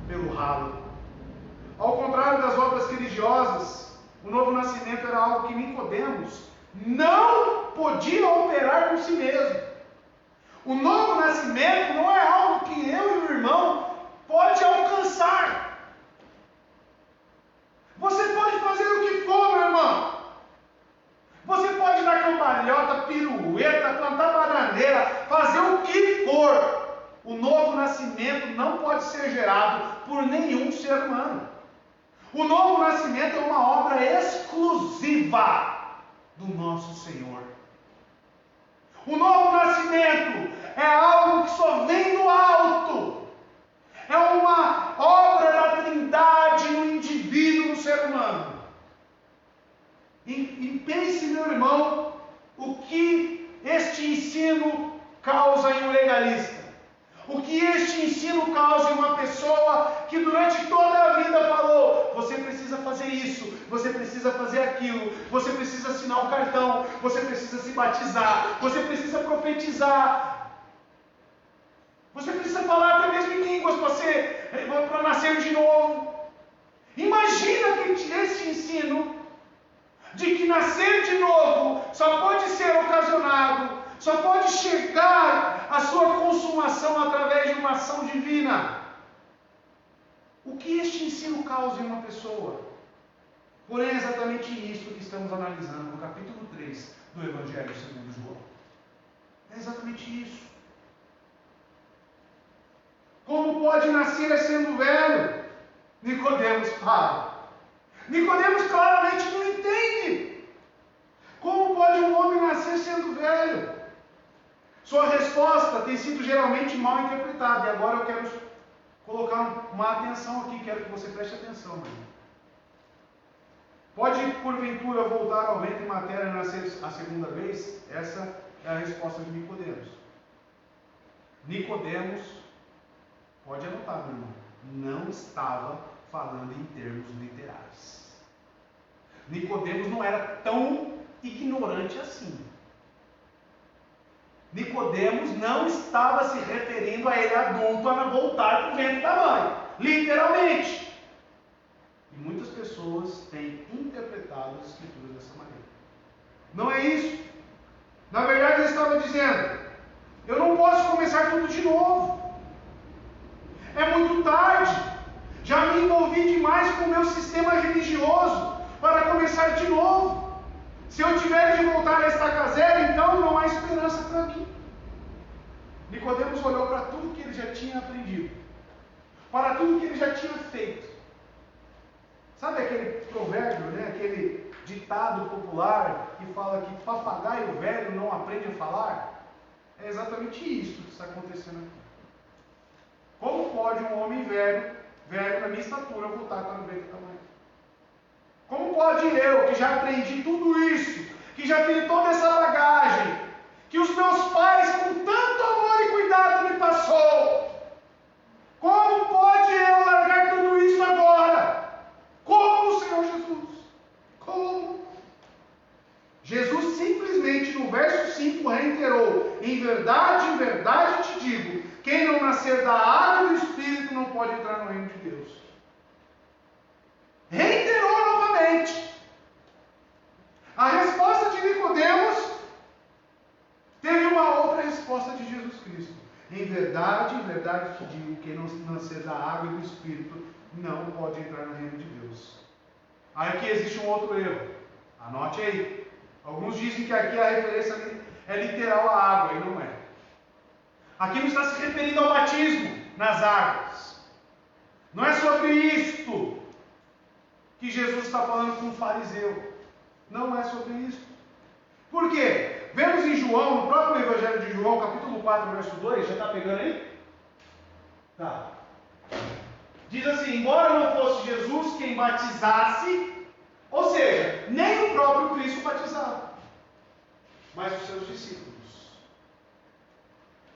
pelo ralo. Ao contrário das obras religiosas, o novo nascimento era algo que Nicodemos não podia operar por si mesmo. O novo nascimento não é algo que eu e o irmão pode alcançar. Você pode fazer o que for, meu irmão. Você pode dar cambalhota, pirueta, plantar bananeira, fazer o que for. O novo nascimento não pode ser gerado por nenhum ser humano. O novo nascimento é uma obra exclusiva do nosso Senhor. O novo nascimento é algo que só vem do alto. É uma obra da Trindade no indivíduo, no ser humano. E pense, meu irmão, o que este ensino causa em um legalista. O que este ensino causa em uma pessoa que durante toda a vida falou: você precisa fazer isso, você precisa fazer aquilo, você precisa assinar um cartão, você precisa se batizar, você precisa profetizar, você precisa falar até mesmo em línguas para nascer de novo. Imagina que esse ensino de que nascer de novo só pode ser ocasionado, só pode chegar à sua consumação através de uma ação divina. O que este ensino causa em uma pessoa? Porém, é exatamente isso que estamos analisando no capítulo 3 do Evangelho segundo João. É exatamente isso. Como pode nascer sendo velho? Nicodemos fala. Nicodemos claramente não entende. Como pode um homem nascer sendo velho? Sua resposta tem sido geralmente mal interpretada. E agora eu quero colocar uma atenção aqui, quero que você preste atenção. Mano. Pode, porventura, voltar ao ventre materno e nascer a segunda vez? Essa é a resposta de Nicodemos. Nicodemos, pode anotar, meu irmão, não estava falando em termos literais. Nicodemos não era tão ignorante assim. Nicodemos não estava se referindo a ele adulto a voltar para o ventre da mãe, literalmente. E muitas pessoas têm interpretado as escrituras dessa maneira. Não é isso. Na verdade, ele estava dizendo: eu não posso começar tudo de novo. É muito tarde. Já me envolvi demais com o meu sistema religioso para começar de novo. Se eu tiver de voltar a estaca zero, então não há esperança para mim. Nicodemos olhou para tudo que ele já tinha aprendido, para tudo que ele já tinha feito. Sabe aquele provérbio, né? Aquele ditado popular que fala que papagaio velho não aprende a falar? É exatamente isso que está acontecendo aqui. Como pode um homem velho na minha estatura, voltar para o ventre da mãe? Como pode eu, que já aprendi tudo isso, que já tenho toda essa bagagem, que os meus pais com tanto amor e cuidado me passou, como pode eu largar tudo isso agora? Como, Senhor Jesus? Como? Jesus simplesmente no verso 5 reiterou: em verdade te digo, quem não nascer da água e do Espírito não pode entrar no reino de Deus. Reiterou novamente. A resposta de Nicodemos teve uma outra resposta de Jesus Cristo: em verdade te digo, quem não nascer da água e do Espírito não pode entrar no reino de Deus. Aqui existe um outro erro. Anote aí. Alguns dizem que aqui a referência é literal à água, e não é. Aqui não está se referindo ao batismo nas águas. Não é sobre isto que Jesus está falando com o fariseu. Não é sobre isso. Por quê? Vemos em João, no próprio Evangelho de João, capítulo 4, verso 2, já está pegando aí? Tá. Diz assim: embora não fosse Jesus quem batizasse, ou seja, nem o próprio Cristo batizava, mas os seus discípulos.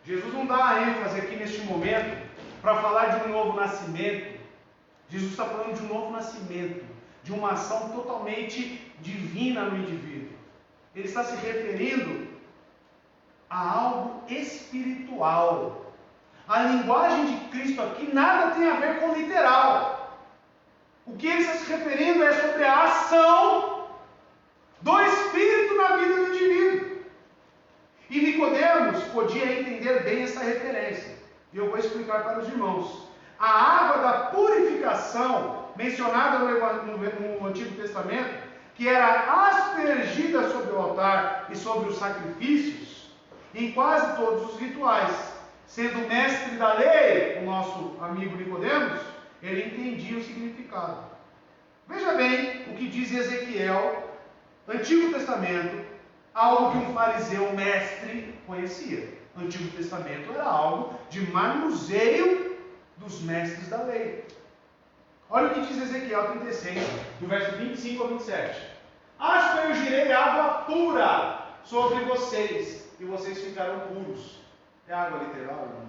Jesus não dá a ênfase aqui neste momento para falar de um novo nascimento. Jesus está falando de um novo nascimento, de uma ação totalmente divina no indivíduo. Ele está se referindo a algo espiritual. A linguagem de Cristo aqui nada tem a ver com literal. O que ele está se referindo é sobre a ação do Espírito na vida do indivíduo. E Nicodemos podia entender bem essa referência. E eu vou explicar para os irmãos. A água da purificação, mencionada no Antigo Testamento, que era aspergida sobre o altar e sobre os sacrifícios, em quase todos os rituais. Sendo mestre da lei, o nosso amigo Nicodemos, ele entendia o significado. Veja bem o que diz Ezequiel, Antigo Testamento, algo que um fariseu mestre conhecia. O Antigo Testamento era algo de manuseio dos mestres da lei. Olha o que diz Ezequiel 36, do verso 25 ao 27. Aspergirei água pura sobre vocês, e vocês ficarão puros. É água literal, irmão?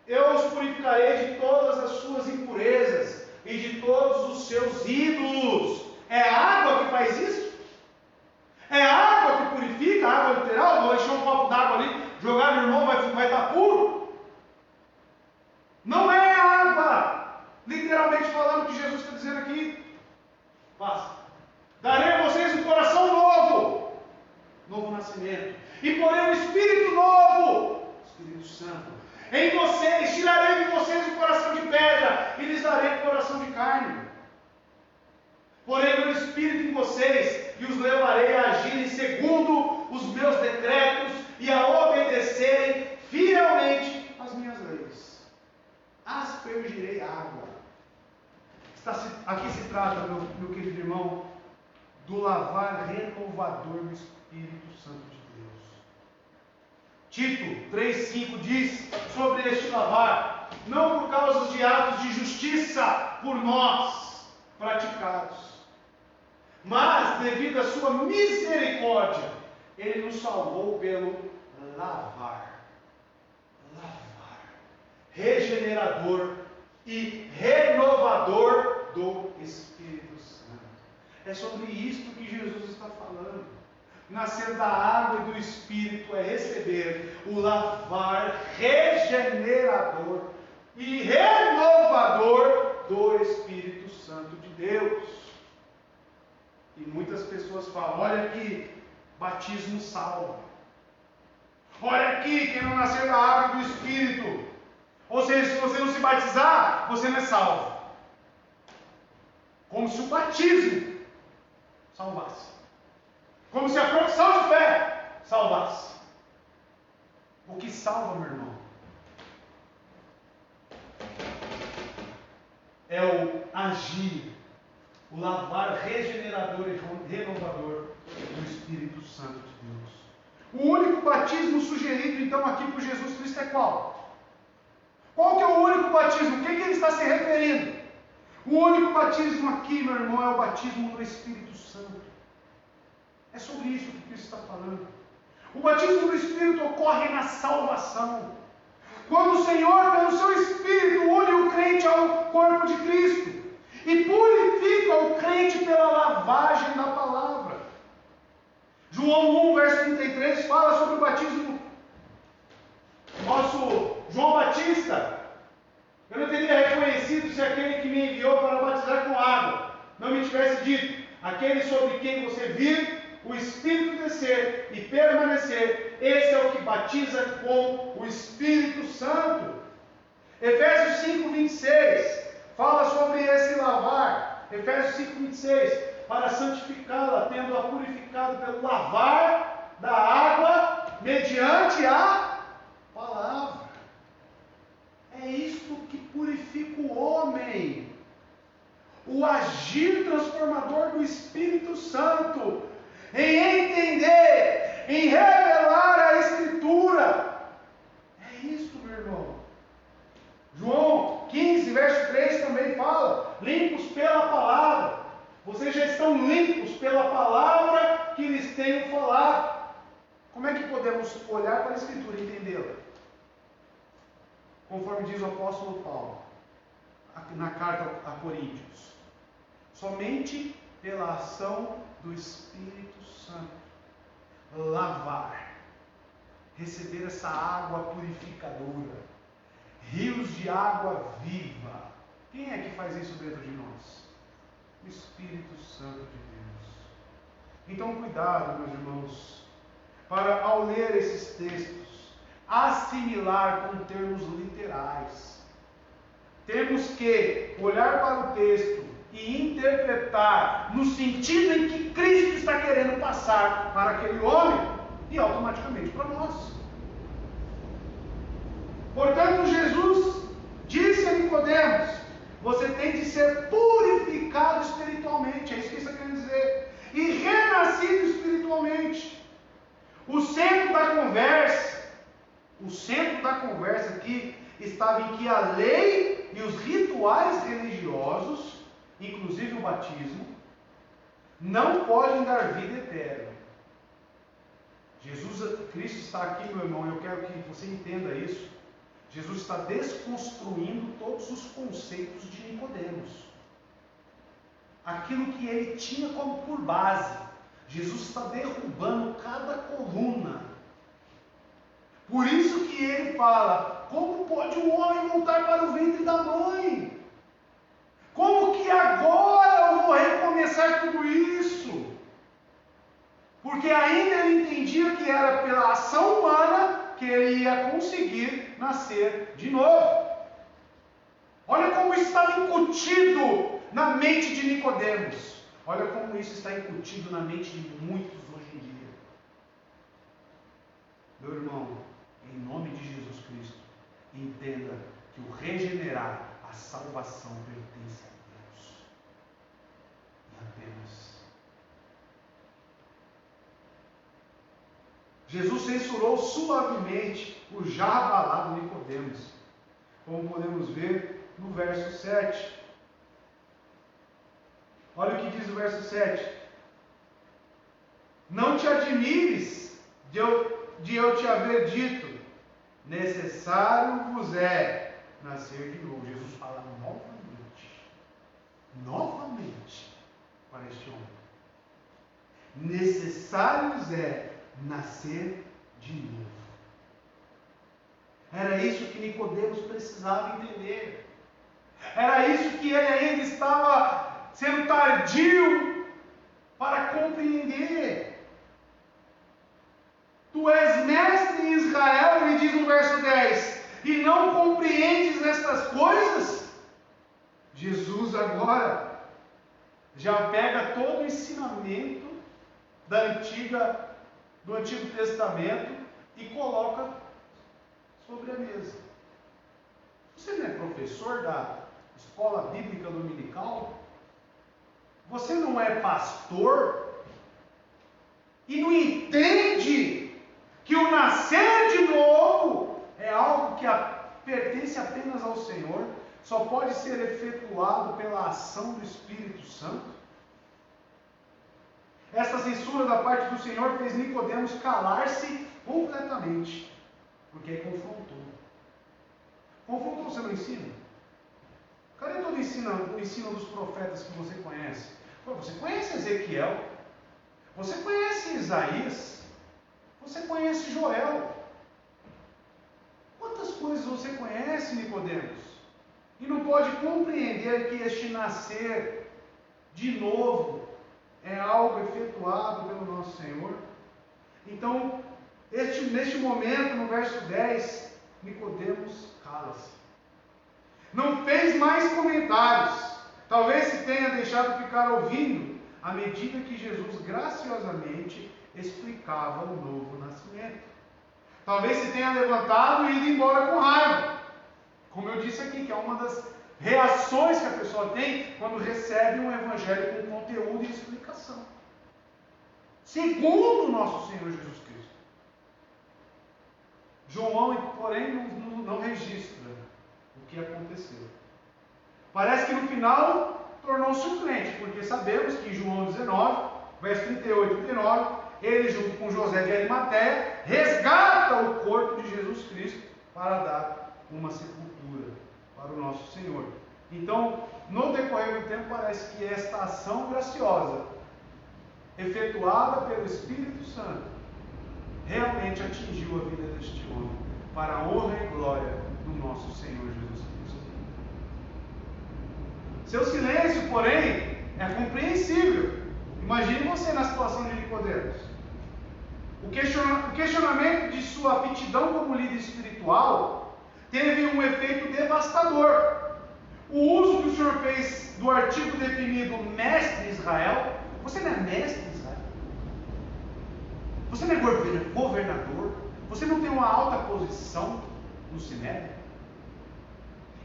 Eu os purificarei de todas as suas impurezas e de todos os seus ídolos. É a água que faz isso? É a água que purifica, a água literal? Vou encher um copo d'água ali, jogar no irmão, vai estar puro? Não é a água, literalmente falando, que Jesus está dizendo aqui. Basta. Darei a vocês um coração novo, novo nascimento, e porém um espírito novo, Espírito Santo, em vocês. Tirarei de vocês o coração de pedra e lhes darei o coração de carne. Porém meu espírito em vocês, e os levarei a agirem segundo os meus decretos e a obedecerem fielmente as minhas leis. Aspergirei água. Aqui se trata, meu querido irmão, do lavar renovador do Espírito Santo de Deus. Tito 3,5 diz sobre este lavar: não por causa de atos de justiça por nós praticados, mas devido à sua misericórdia, ele nos salvou pelo lavar, regenerador e renovador do Espírito Santo. É sobre isto que Jesus está falando. nascer da água e do Espírito é receber o lavar regenerador e renovador do Espírito Santo de Deus. E muitas pessoas falam: olha aqui, batismo salva. Olha aqui, quem não nascer da água e do Espírito, ou seja, se você não se batizar, você não é salvo. Como se o batismo salvasse. Como se a profissão de fé salvasse. O que salva, meu irmão, é o agir, o lavar regenerador e renovador do Espírito Santo de Deus. O único batismo sugerido então aqui por Jesus Cristo é qual? Qual que é o único batismo? O que ele está se referindo? O único batismo aqui, meu irmão, é o batismo do Espírito Santo. É sobre isso que Cristo está falando. O batismo do Espírito ocorre na salvação. Quando o Senhor, pelo seu Espírito, une o crente ao corpo de Cristo e purifica o crente pela lavagem da palavra. João 1, verso 33 fala sobre o batismo. Nosso João Batista, eu não teria reconhecido se aquele que me enviou para batizar com água não me tivesse dito: aquele sobre quem você vir o Espírito descer e permanecer, esse é o que batiza com o Espírito Santo. Efésios 5, 26 fala sobre esse lavar. Efésios 5, 26: para santificá-la, tendo-a purificado pelo lavar da água mediante a palavra. É isto que purifica o homem. O agir transformador do Espírito Santo, em entender, em revelar a Escritura. É isto, meu irmão. João 15, verso 3 também fala: limpos pela palavra. Vocês já estão limpos pela palavra que lhes tenho falado. Como é que podemos olhar para a Escritura e entendê-la? Conforme diz o apóstolo Paulo, na carta a Coríntios: somente pela ação do Espírito Santo. Lavar, receber essa água purificadora, rios de água viva. Quem é que faz isso dentro de nós? O Espírito Santo de Deus. Então, cuidado, meus irmãos, para, ao ler esses textos, assimilar com termos literais. Temos que olhar para o texto e interpretar no sentido em que Cristo está querendo passar para aquele homem e automaticamente para nós. Portanto, Jesus disse a Nicodemos: você tem de ser purificado espiritualmente. É isso que ele está querendo dizer. E renascido espiritualmente. O centro da conversa aqui estava em que a lei e os rituais religiosos, inclusive o batismo, não podem dar vida eterna. Cristo está aqui, meu irmão, eu quero que você entenda isso. Jesus está desconstruindo todos os conceitos de Nicodemos. Aquilo que ele tinha como por base, Jesus está derrubando cada coluna. Por isso que ele fala: como pode um homem voltar para o ventre da mãe? Como que agora eu vou recomeçar tudo isso? Porque ainda ele entendia que era pela ação humana que ele ia conseguir nascer de novo. Olha como isso estava incutido na mente de Nicodemos. Olha como isso está incutido na mente de muitos hoje em dia. Meu irmão, em nome de Jesus Cristo, entenda que o regenerar, a salvação pertence a Deus. E apenas. Jesus censurou suavemente o já abalado Nicodemos, como podemos ver no verso 7. Olha o que diz o verso 7. Não te admires de eu te haver dito: necessário vos é nascer de novo. Jesus fala novamente para este homem. necessários é nascer de novo. Era isso que Nicodemos precisava entender. Era isso que ele ainda estava sendo tardio para compreender. Tu és mestre em Israel, ele diz no verso 10, e não compreendes estas coisas? Jesus agora já pega todo o ensinamento do Antigo Testamento e coloca sobre a mesa. Você não é professor da escola bíblica dominical? Você não é pastor? E não entende que o nascer de novo é algo que pertence apenas ao Senhor, só pode ser efetuado pela ação do Espírito Santo? Essa censura da parte do Senhor fez Nicodemos calar-se completamente, porque confrontou. Confrontou, você não ensina? Cadê todo o ensino dos profetas que você conhece? Você conhece Ezequiel? Você conhece Isaías? Você conhece Joel? Quantas coisas você conhece, Nicodemos? E não pode compreender que este nascer de novo é algo efetuado pelo nosso Senhor? Então, neste momento, no verso 10, Nicodemos cala-se. Não fez mais comentários. Talvez se tenha deixado ficar ouvindo à medida que Jesus graciosamente explicava o novo nascimento. Talvez se tenha levantado e ido embora com raiva. Como eu disse aqui, que é uma das reações que a pessoa tem quando recebe um evangelho com conteúdo e explicação. Segundo o nosso Senhor Jesus Cristo. João, porém, não registra o que aconteceu. Parece que no final tornou-se um crente, porque sabemos que em João 19, verso 38 e 39, ele, junto com José de Arimateia, resgata o corpo de Jesus Cristo para dar uma sepultura para o nosso Senhor. Então, no decorrer do tempo, parece que esta ação graciosa, efetuada pelo Espírito Santo, realmente atingiu a vida deste homem, para a honra e glória do nosso Senhor Jesus Cristo. Seu silêncio, porém, é compreensível. Imagine você na situação de Nicodemos. O questionamento de sua aptidão como líder espiritual teve um efeito devastador. O uso que o Senhor fez do artigo definido mestre Israel, você não é mestre Israel? Você não é governador? Você não tem uma alta posição no Sinédrio?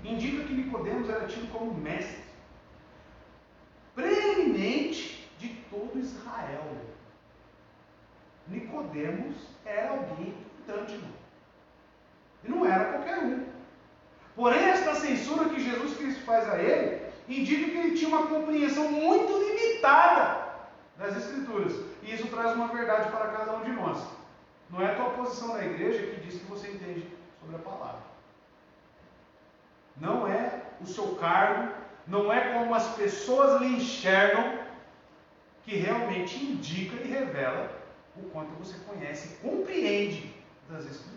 Indica que Nicodemos era tido como mestre, preeminente de todo Israel. Nicodemos era alguém importante, irmão. E não era qualquer um. Porém, esta censura que Jesus Cristo faz a ele, indica que ele tinha uma compreensão muito limitada das Escrituras. E isso traz uma verdade para cada um de nós. Não é a tua posição na igreja que diz que você entende sobre a palavra. Não é o seu cargo, não é como as pessoas lhe enxergam, que realmente indica e revela o quanto você conhece e compreende das Escrituras.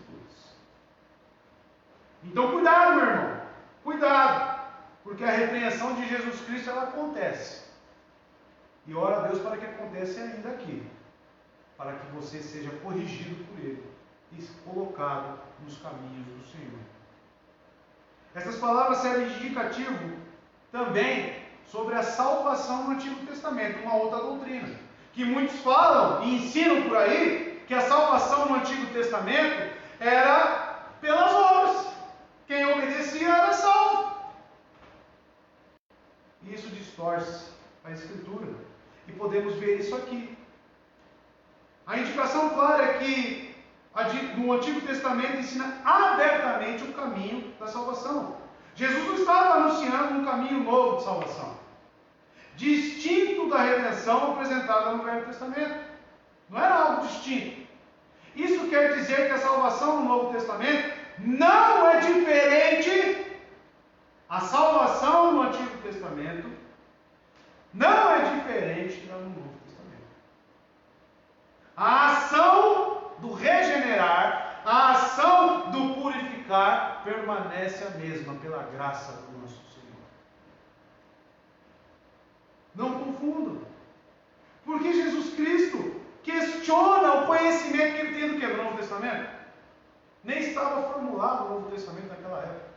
Então cuidado, meu irmão, cuidado, porque a repreensão de Jesus Cristo ela acontece. E ora a Deus para que aconteça ainda aqui, para que você seja corrigido por Ele e colocado nos caminhos do Senhor. Essas palavras servem de indicativo também sobre a salvação no Antigo Testamento, uma outra doutrina, que muitos falam e ensinam por aí que a salvação no Antigo Testamento era pelas obras. Quem obedecia era salvo. E isso distorce a Escritura. E podemos ver isso aqui. A indicação clara é que no Antigo Testamento ensina abertamente o caminho da salvação. Jesus não estava anunciando um caminho novo de salvação, distinto da redenção apresentada no Velho Testamento. Não era algo distinto. Isso quer dizer que a salvação no Novo Testamento não é diferente. A salvação no Antigo Testamento não é diferente da no Novo Testamento. A ação do regenerar, a ação do purificar, permanece a mesma pela graça do nosso Senhor. Não confundam. Porque Jesus Cristo questiona o conhecimento que ele tem do que? Do Novo Testamento. Nem estava formulado o Novo Testamento naquela época.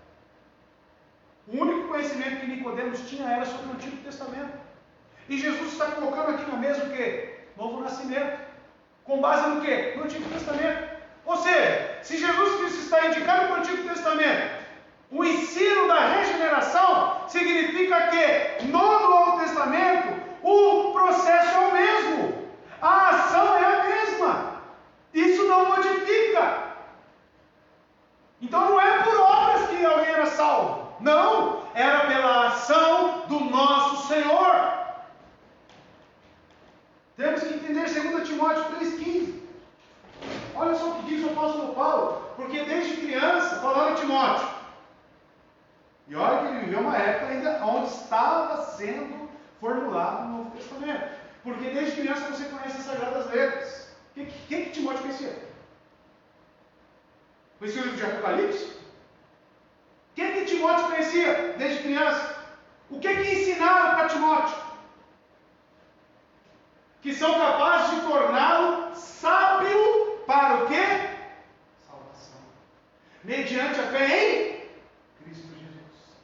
O único conhecimento que Nicodemos tinha era sobre o Antigo Testamento. E Jesus está colocando aqui na mesa o quê? Novo nascimento. Com base no quê? No Antigo Testamento. Ou seja, se Jesus Cristo está indicando para o Antigo Testamento o ensino da regeneração, significa que no Novo Testamento o processo é o mesmo. A ação é a mesma. Isso não modifica. Então não é por obras que alguém era salvo. Não, era pela ação do nosso Senhor. Temos que entender 2 Timóteo 3,15. Olha só o que diz o apóstolo Paulo. Porque desde criança, falando a Timóteo, e olha que ele viveu uma época ainda onde estava sendo formulado o Novo Testamento. Porque desde criança você conhece as Sagradas Letras. O que Timóteo conhecia? Conhecia o livro de Apocalipse? O que Timóteo conhecia desde criança? O que ensinaram para Timóteo? Que são capazes de torná-lo sábio para o quê? Salvação. Mediante a fé em Cristo Jesus.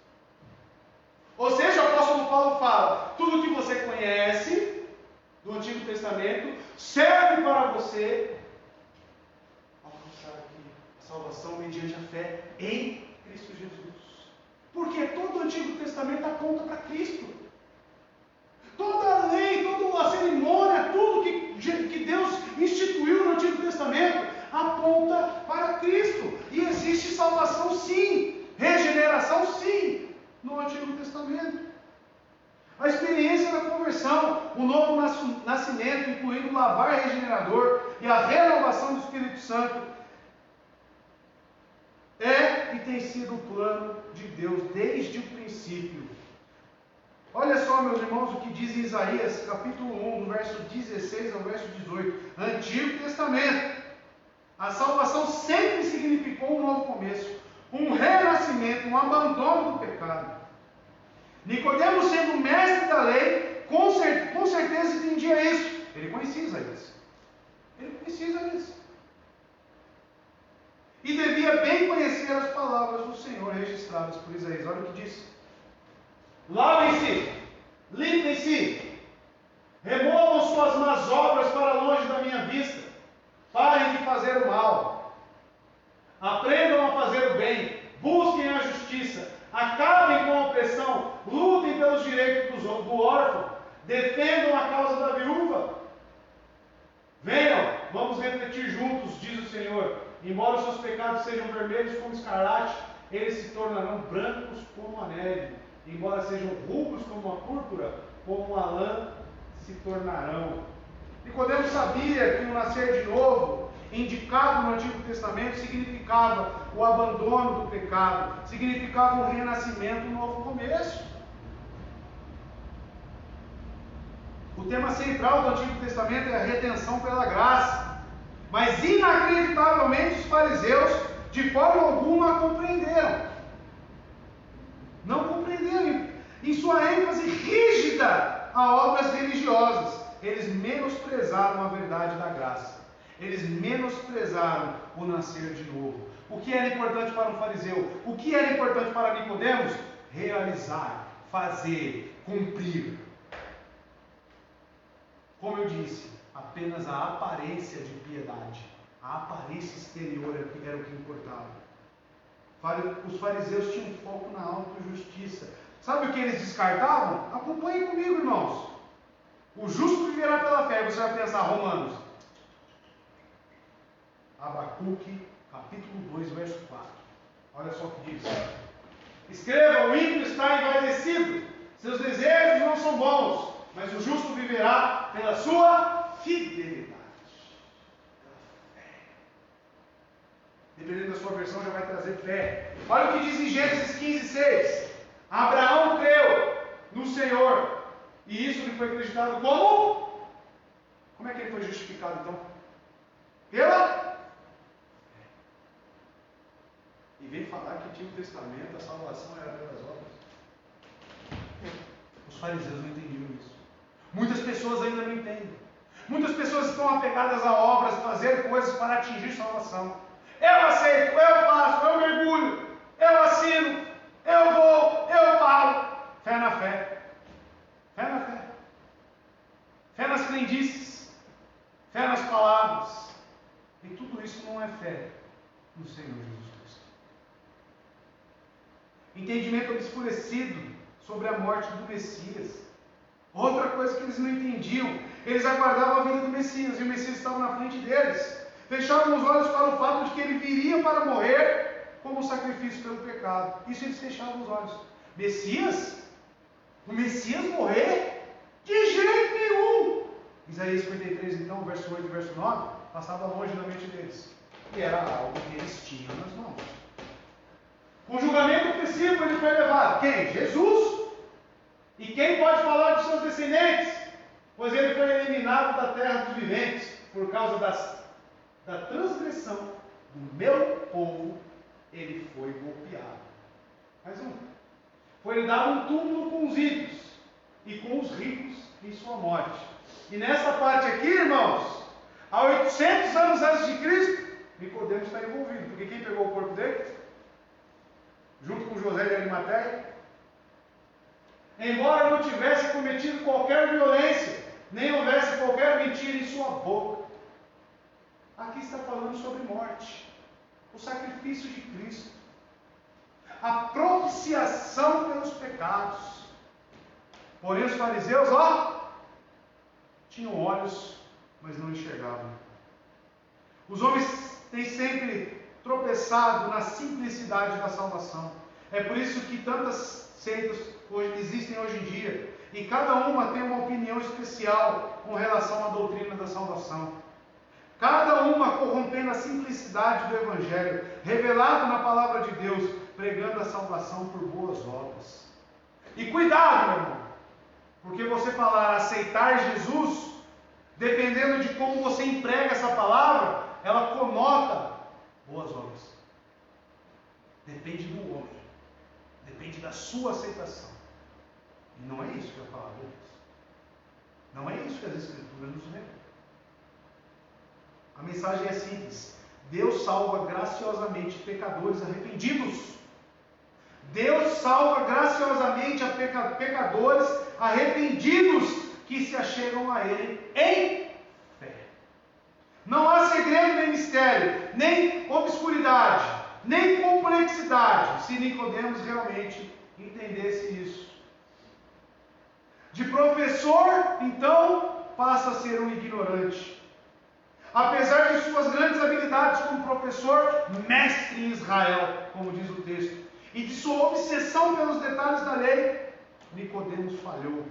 Ou seja, o apóstolo Paulo fala, tudo que você conhece do Antigo Testamento serve para você alcançar aqui a salvação mediante a fé em Cristo Jesus. Porque todo o Antigo Testamento aponta para Cristo. Toda a lei, toda a cerimônia, tudo que Deus instituiu no Antigo Testamento aponta para Cristo. E existe salvação sim, regeneração sim, no Antigo Testamento. A experiência da conversão, o novo nascimento, incluindo o lavar regenerador e a renovação do Espírito Santo, é e tem sido o plano de Deus desde o princípio. Olha só, meus irmãos, o que diz em Isaías, capítulo 1, do verso 16 ao verso 18. Antigo Testamento. A salvação sempre significou um novo começo, um renascimento, um abandono do pecado. Nicodemos, sendo mestre da lei, com certeza entendia isso. Ele conhecia Isaías. E devia bem conhecer as palavras do Senhor registradas por Isaías. Olha o que diz. Lavem-se, limpem-se, removam suas más obras para longe da minha vista. Parem de fazer o mal. Aprendam a fazer o bem. Busquem a justiça. Acabem com a opressão. Lutem pelos direitos do órfão. Defendam a causa da viúva. Venham, vamos refletir juntos, diz o Senhor. Embora os seus pecados sejam vermelhos como escarlate, eles se tornarão brancos como a neve. Embora sejam rubros como a púrpura, como a lã se tornarão. Nicodemos sabia que o nascer de novo, indicado no Antigo Testamento, significava o abandono do pecado, significava um renascimento, um novo começo. O tema central do Antigo Testamento é a redenção pela graça. Mas inacreditavelmente os fariseus de forma alguma a compreenderam. Não compreenderam. Em sua ênfase rígida a obras religiosas, eles menosprezaram a verdade da graça. Eles menosprezaram o nascer de novo. O que era importante para um fariseu? O que era importante para Nicodemos? Realizar, fazer, cumprir. Como eu disse, apenas a aparência de piedade, a aparência exterior era o que importava. Os fariseus tinham foco na autojustiça. Sabe o que eles descartavam? Acompanhe comigo, irmãos. O justo viverá pela fé. Você vai pensar, Romanos. Abacuque, capítulo 2, verso 4. Olha só o que diz. Escreva, o ímpio está envaidecido. Seus desejos não são bons. Mas o justo viverá pela sua fidelidade. Pela fé. Dependendo da sua versão, já vai trazer fé. Olha o que diz em Gênesis 15:6. Abraão creu no Senhor. E isso lhe foi acreditado como? Como é que ele foi justificado então? Pela fé. E vem falar que Antigo Testamento, a salvação era pelas obras. Os fariseus não entendiam isso. Muitas pessoas ainda não entendem. Muitas pessoas estão apegadas a obras, fazer coisas para atingir salvação. Eu aceito, eu faço, eu mergulho, eu assino, eu vou, eu falo. Fé na fé. Fé na fé. Fé nas crendices. Fé nas palavras. E tudo isso não é fé no Senhor Jesus Cristo. Entendimento obscurecido sobre a morte do Messias. Outra coisa que eles não entendiam, eles aguardavam a vinda do Messias, e o Messias estava na frente deles. Fechavam os olhos para o fato de que ele viria para morrer como sacrifício pelo pecado. Isso eles fechavam os olhos. Messias? O Messias morrer? De jeito nenhum! Isaías 53, então, verso 8 e verso 9, passava longe da mente deles. E era algo que eles tinham nas mãos. O julgamento opressivo ele foi levado. Quem? Jesus. E quem pode falar dos seus descendentes? Pois ele foi eliminado da terra dos viventes por causa da transgressão do meu povo. Ele foi golpeado. Mais um. Foi-lhe dado um túmulo com os ímpios e com os ricos em sua morte. E nessa parte aqui, irmãos, há 800 anos antes de Cristo, Nicodemos está envolvido. Porque quem pegou o corpo dele? Junto com José de Arimateia. Embora não tivesse cometido qualquer violência, nem houvesse qualquer mentira em sua boca. Aqui está falando sobre morte, o sacrifício de Cristo, a propiciação pelos pecados. Porém os fariseus, tinham olhos, mas não enxergavam. Os homens têm sempre tropeçado na simplicidade da salvação. É por isso que tantas seitas existem hoje em dia, e cada uma tem uma opinião especial com relação à doutrina da salvação. Cada uma corrompendo a simplicidade do Evangelho, revelado na palavra de Deus, pregando a salvação por boas obras. E cuidado, meu irmão, porque você falar aceitar Jesus, dependendo de como você emprega essa palavra, ela conota boas obras. Depende do homem, depende da sua aceitação. E não é isso que a palavra diz. Não é isso que as Escrituras nos revelam. A mensagem é simples. Deus salva graciosamente pecadores arrependidos. Deus salva graciosamente a pecadores arrependidos que se achegam a Ele em fé. Não há segredo nem mistério, nem obscuridade, nem complexidade, se Nicodemos realmente entendesse isso. De professor, então, passa a ser um ignorante. Apesar de suas grandes habilidades como professor, mestre em Israel, como diz o texto, e de sua obsessão pelos detalhes da lei, Nicodemos falhou.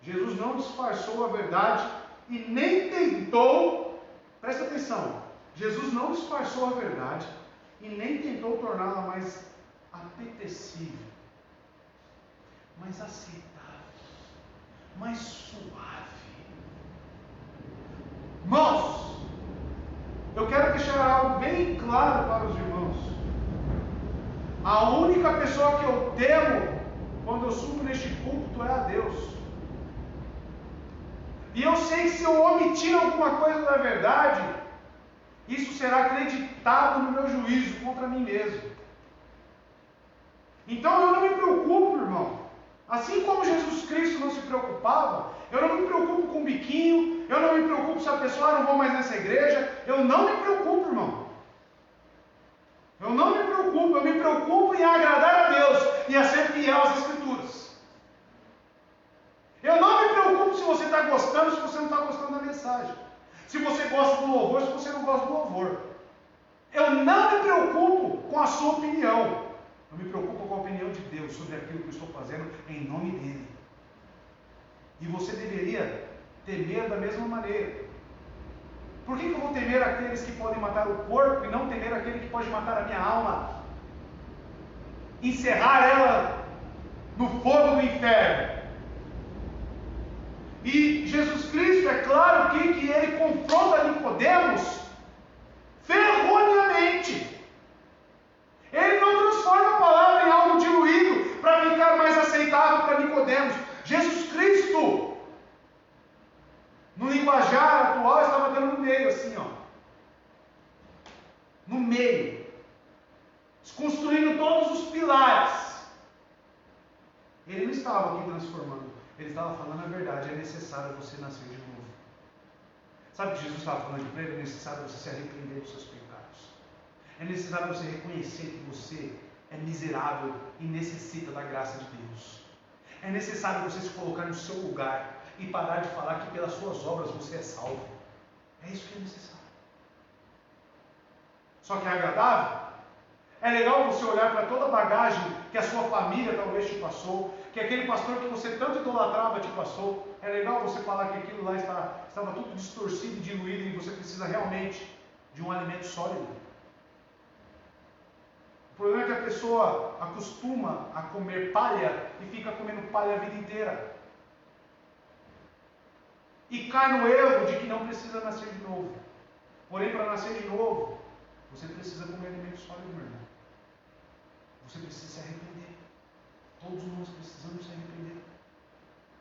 Jesus não disfarçou a verdade e nem tentou, presta atenção, Jesus não disfarçou a verdade e nem tentou torná-la mais apetecível, mais aceitável, mais suave. Irmãos, eu quero deixar algo bem claro para os irmãos. A única pessoa que eu temo quando eu subo neste púlpito é a Deus. E eu sei que se eu omitir alguma coisa da verdade, isso será acreditado no meu juízo contra mim mesmo. Então eu não me preocupo, irmão. Assim como Jesus Cristo não se preocupava, eu não me preocupo com o biquinho, eu não me preocupo se a pessoa não vai mais nessa igreja, eu não me preocupo, irmão. Eu não me preocupo, eu me preocupo em agradar a Deus e a ser fiel às Escrituras. Eu não me preocupo se você está gostando, se você não está gostando da mensagem. Se você gosta do louvor, se você não gosta do louvor. Eu não me preocupo com a sua opinião. Eu me preocupo com a opinião de Deus sobre aquilo que eu estou fazendo em nome dEle. E você deveria temer da mesma maneira. Por que eu vou temer aqueles que podem matar o corpo e não temer aquele que pode matar a minha alma? Encerrar ela no fogo do inferno. E Jesus Cristo, é claro que ele confronta Nicodemos ferroneamente. Ele não transforma a palavra em algo diluído para ficar mais aceitável para Nicodemos. Jesus Cristo, no linguajar atual, estava dando no meio, assim, ó. No meio. Desconstruindo todos os pilares. Ele não estava aqui transformando. Ele estava falando a verdade. É necessário você nascer de novo. Sabe o que Jesus estava falando para ele? É necessário você se arrepender dos seus pecados. É necessário você reconhecer que você é miserável e necessita da graça de Deus. É necessário você se colocar no seu lugar e parar de falar que pelas suas obras você é salvo. É isso que é necessário. Só que é agradável? É legal você olhar para toda a bagagem que a sua família talvez te passou, que aquele pastor que você tanto idolatrava te passou. É legal você falar que aquilo lá estava tudo distorcido e diluído e você precisa realmente de um alimento sólido. O problema é que a pessoa acostuma a comer palha e fica comendo palha a vida inteira. E cai no erro de que não precisa nascer de novo. Porém, para nascer de novo, você precisa comer alimento sólido, meu irmão. Você precisa se arrepender. Todos nós precisamos se arrepender.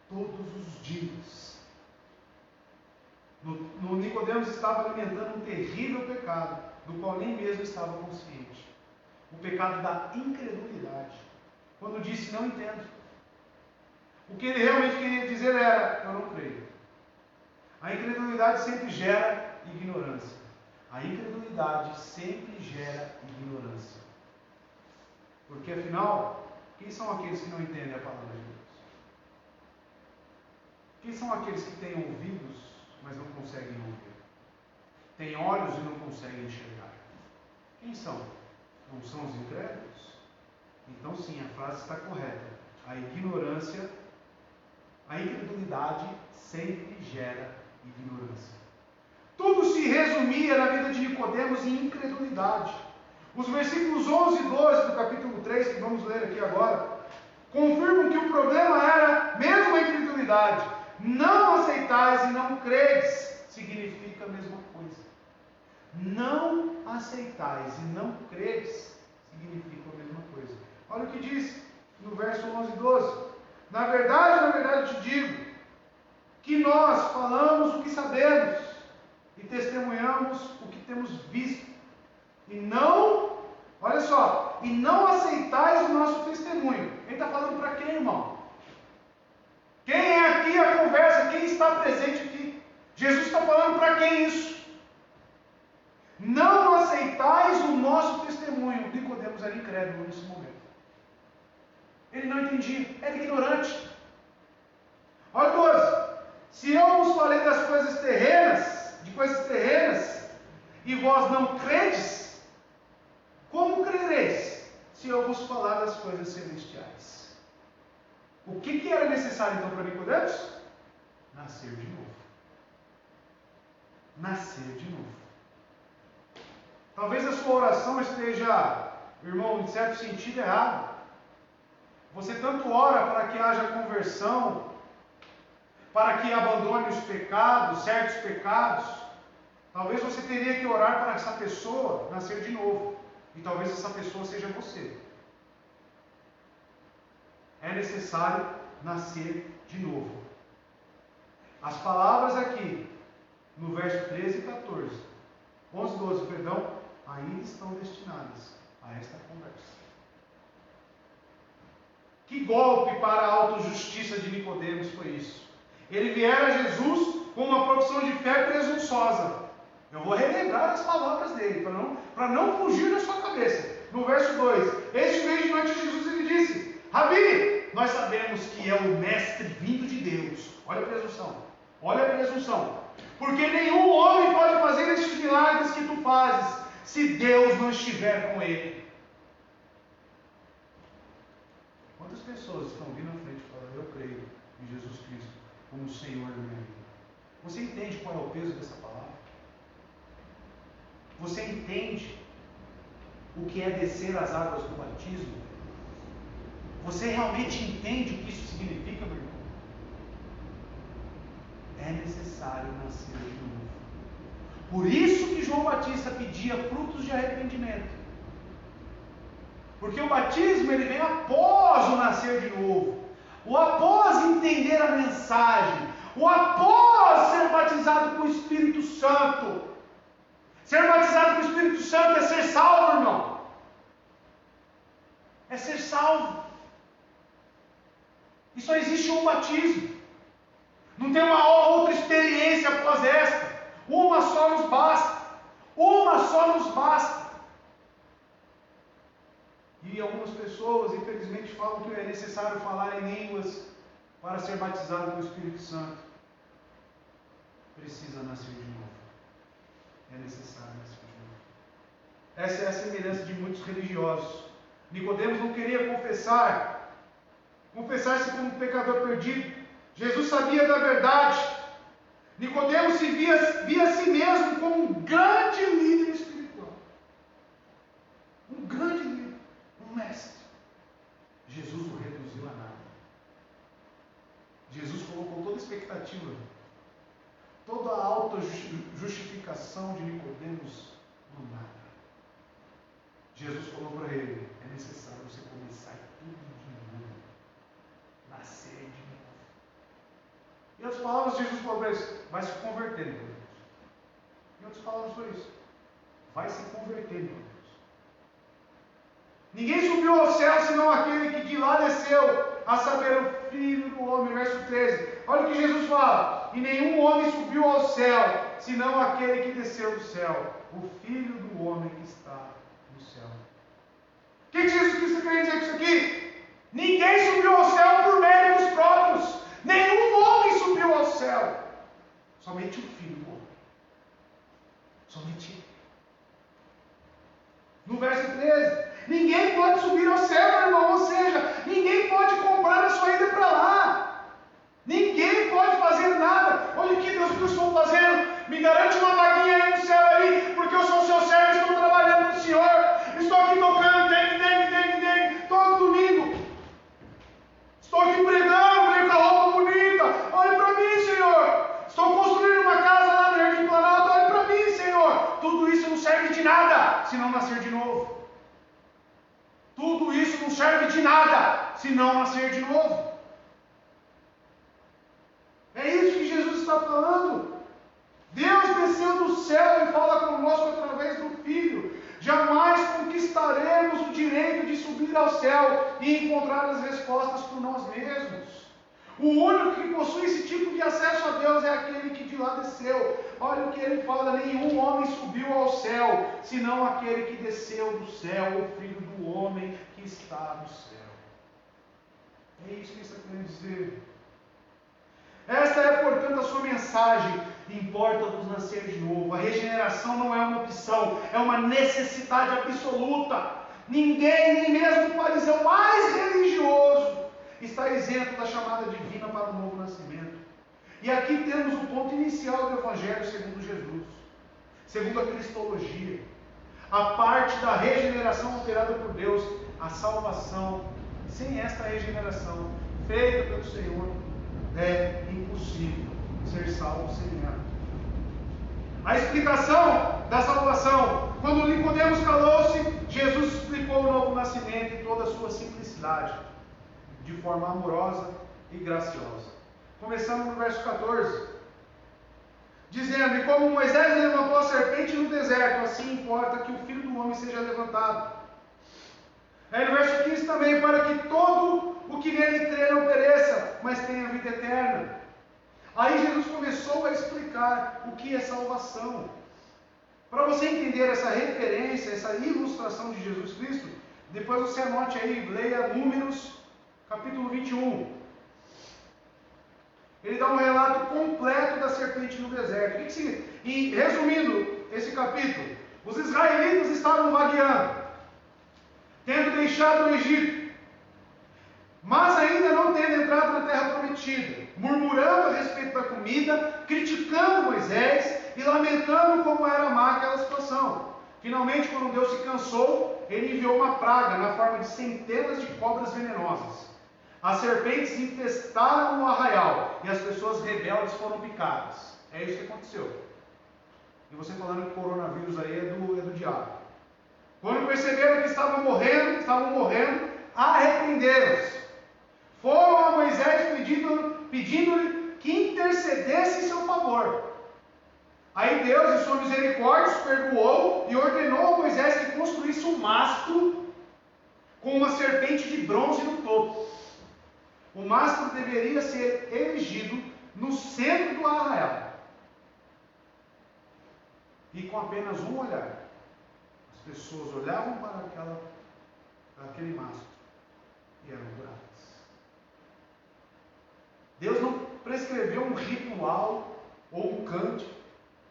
Todos os dias. No Nicodemos estava alimentando um terrível pecado, do qual nem mesmo estava consciente. O pecado da incredulidade. Quando disse, não entendo. O que ele realmente queria dizer era, eu não creio. A incredulidade sempre gera ignorância. A incredulidade sempre gera ignorância. Porque afinal, quem são aqueles que não entendem a palavra de Deus? Quem são aqueles que têm ouvidos, mas não conseguem ouvir? Têm olhos e não conseguem enxergar? Quem são? Não são os incrédulos? Então sim, a frase está correta. A ignorância, a incredulidade sempre gera ignorância. Tudo se resumia na vida de Nicodemos em incredulidade. Os versículos 11 e 12 do capítulo 3, que vamos ler aqui agora, confirmam que o problema era mesmo a incredulidade. Não aceitais e não credes significa a mesma coisa. Não aceitais e não credes significa a mesma coisa. Olha o que diz no verso 11 e 12. Na verdade eu te digo que nós falamos o que sabemos e testemunhamos o que temos visto. E não, olha só, e não aceitais o nosso testemunho. Ele está falando para quem, irmão? Quem é aqui a conversa? Quem está presente aqui? Jesus está falando para quem isso? Não aceitais o nosso testemunho. Nicodemos era incrédulo nesse momento. Ele não entendia, era ignorante. Olha 12. Se eu vos falei das coisas terrenas, de coisas terrenas, e vós não credes, como crereis se eu vos falar das coisas celestiais? O que era necessário então para Nicodemos? Nascer de novo. Nascer de novo. Talvez a sua oração esteja, irmão, em certo sentido errada. Você tanto ora para que haja conversão, para que abandone os pecados, certos pecados. Talvez você teria que orar para essa pessoa nascer de novo. E talvez essa pessoa seja você. É necessário nascer de novo. As palavras aqui, no verso 13 e 14, 11 e 12, perdão, ainda estão destinadas a esta conversa. Que golpe para a autojustiça de Nicodemos foi isso? Ele viera a Jesus com uma profissão de fé presunçosa. Eu vou relembrar as palavras dele, para não fugir da sua cabeça. No verso 2, este mês de noite Jesus ele disse, Rabi, nós sabemos que é o mestre vindo de Deus. Olha a presunção, olha a presunção. Porque nenhum homem pode fazer estes milagres que tu fazes, se Deus não estiver com ele. Quantas pessoas estão vindo à frente e falando, eu creio em Jesus Cristo como o Senhor da minha vida? Você entende qual é o peso dessa palavra? Você entende o que é descer as águas do batismo? Você realmente entende o que isso significa, meu irmão? É necessário nascer de novo. Por isso que João Batista pedia frutos de arrependimento. Porque o batismo ele vem após o nascer de novo. O após entender a mensagem. O após ser batizado com o Espírito Santo. Ser batizado com o Espírito Santo é ser salvo, irmão. É ser salvo. E só existe um batismo. Não tem uma outra experiência após esta. Uma só nos basta. Uma só nos basta. E algumas pessoas, infelizmente, falam que é necessário falar em línguas para ser batizado com o Espírito Santo. Precisa nascer de novo. É necessário nascer de novo. Essa é a semelhança de muitos religiosos. Nicodemos não queria confessar-se como um pecador perdido. Jesus sabia da verdade. Nicodemos via a si mesmo como um grande líder espiritual. Um grande líder, um mestre. Jesus o reduziu a nada. Jesus colocou toda a expectativa, toda a auto-justificação de Nicodemos no nada. Jesus falou para ele: é necessário você começar tudo de novo. Nascer de novo. Em outras palavras, Jesus falou para eles: vai se converter, Nicodemos. Em outras palavras, foi isso. Vai se converter, Nicodemos. Ninguém subiu ao céu senão aquele que de lá desceu, a saber, o Filho do Homem. Verso 13. Olha o que Jesus fala: e nenhum homem subiu ao céu senão aquele que desceu do céu, o Filho do Homem que está no céu. O que Jesus Cristo quer dizer com isso aqui? Ninguém subiu ao céu por méritos próprios. Nenhum homem subiu ao céu. Somente o Filho do Homem. Somente ele. No verso 13. Ninguém pode subir ao céu, meu irmão. Ou seja, ninguém pode comprar a sua ida para lá. Ninguém pode fazer nada. Olha aqui, Deus, o que eu estou fazendo? Me garante uma vaguinha aí no céu aí, porque eu sou seu servo, estou trabalhando para o Senhor. Estou aqui tocando, todo domingo. Estou aqui pregando, venho com a roupa bonita. Olhe para mim, Senhor. Estou construindo uma casa lá no Jardim Planalto. Olhe para mim, Senhor. Tudo isso não serve de nada se não nascer de novo. Tudo isso não serve de nada se não nascer de novo. É isso que Jesus está falando. Deus desceu do céu e fala conosco através do Filho. Jamais conquistaremos o direito de subir ao céu e encontrar as respostas por nós mesmos. O único que possui esse tipo de acesso a Deus é aquele que de lá desceu. Olha o que ele fala: nenhum homem subiu ao céu, senão aquele que desceu do céu, o Filho do Homem que está no céu. É isso que ele está querendo dizer. Esta é, portanto, a sua mensagem. Importa-vos nascer de novo. A regeneração não é uma opção, é uma necessidade absoluta. Ninguém, nem mesmo o fariseu mais religioso, está isento da chamada divina para o novo nascimento. E aqui temos o ponto inicial do Evangelho segundo Jesus, segundo a cristologia. A parte da regeneração operada por Deus, a salvação. Sem esta regeneração feita pelo Senhor, é impossível ser salvo sem ela. A explicação da salvação: quando Nicodemos calou-se, Jesus explicou o novo nascimento em toda a sua simplicidade, de forma amorosa e graciosa. Começando no verso 14, dizendo: e como Moisés levantou a serpente no deserto, assim importa que o Filho do Homem seja levantado. Aí no verso 15 também: para que todo o que nele crê não pereça, mas tenha vida eterna. Aí Jesus começou a explicar o que é salvação. Para você entender essa referência, essa ilustração de Jesus Cristo, depois você anote aí, leia Números, capítulo 21. Ele dá um relato completo da serpente no deserto. O que significa? E resumindo esse capítulo, os israelitas estavam vagueando, tendo deixado o Egito, mas ainda não tendo entrado na terra prometida, murmurando a respeito da comida, criticando Moisés e lamentando como era má aquela situação. Finalmente, quando Deus se cansou, ele enviou uma praga na forma de centenas de cobras venenosas. As serpentes infestaram o arraial e as pessoas rebeldes foram picadas. É isso que aconteceu. E você falando que o coronavírus aí é do diabo. Quando perceberam que estavam morrendo, arrependeram-se. Foram a Moisés pedindo-lhe que intercedesse em seu favor. Aí Deus, em sua misericórdia, os perdoou e ordenou a Moisés que construísse um mastro com uma serpente de bronze no topo. O mastro deveria ser erigido no centro do arraial. E com apenas um olhar, as pessoas olhavam para aquele mastro e eram curadas. Deus não prescreveu um ritual ou um cântico.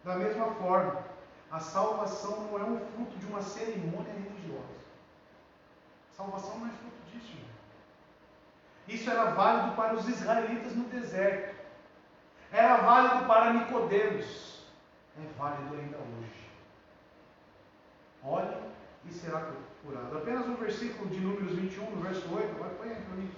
Da mesma forma, a salvação não é um fruto de uma cerimônia religiosa. A salvação não é fruto disso, irmão. Isso era válido para os israelitas no deserto. Era válido para Nicodemos. É válido ainda hoje. Olhe e será curado. Apenas um versículo de Números 21, no verso 8. Agora põe aí para mim.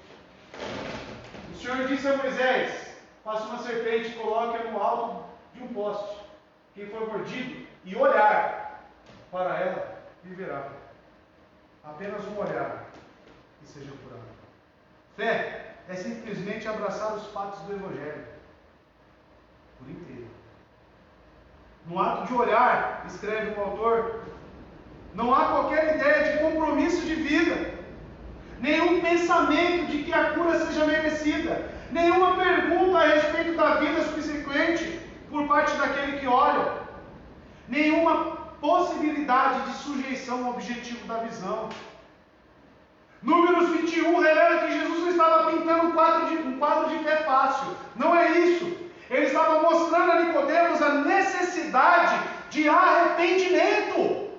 O Senhor disse a Moisés: faça uma serpente e coloque-a no alto de um poste. Quem for mordido e olhar para ela, viverá. Apenas um olhar e seja curado. Fé é simplesmente abraçar os fatos do Evangelho por inteiro. No ato de olhar, escreve o autor, não há qualquer ideia de compromisso de vida, nenhum pensamento de que a cura seja merecida, nenhuma pergunta a respeito da vida subsequente por parte daquele que olha, nenhuma possibilidade de sujeição ao objetivo da visão. Números 21 revela que Jesus não estava pintando um quadro de fé fácil. Não é isso. Ele estava mostrando a Nicodemos a necessidade de arrependimento.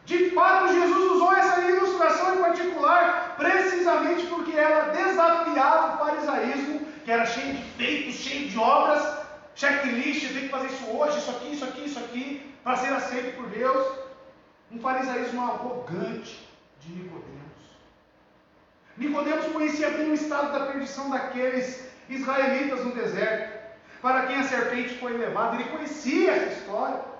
De fato, Jesus usou essa ilustração em particular precisamente porque ela desafiava o farisaísmo, que era cheio de feitos, cheio de obras, checklist, tem que fazer isso hoje, isso aqui, para ser aceito por Deus. Um farisaísmo arrogante de Nicodemos. Nicodemos conhecia bem o estado da perdição daqueles israelitas no deserto, para quem a serpente foi levada. Ele conhecia essa história.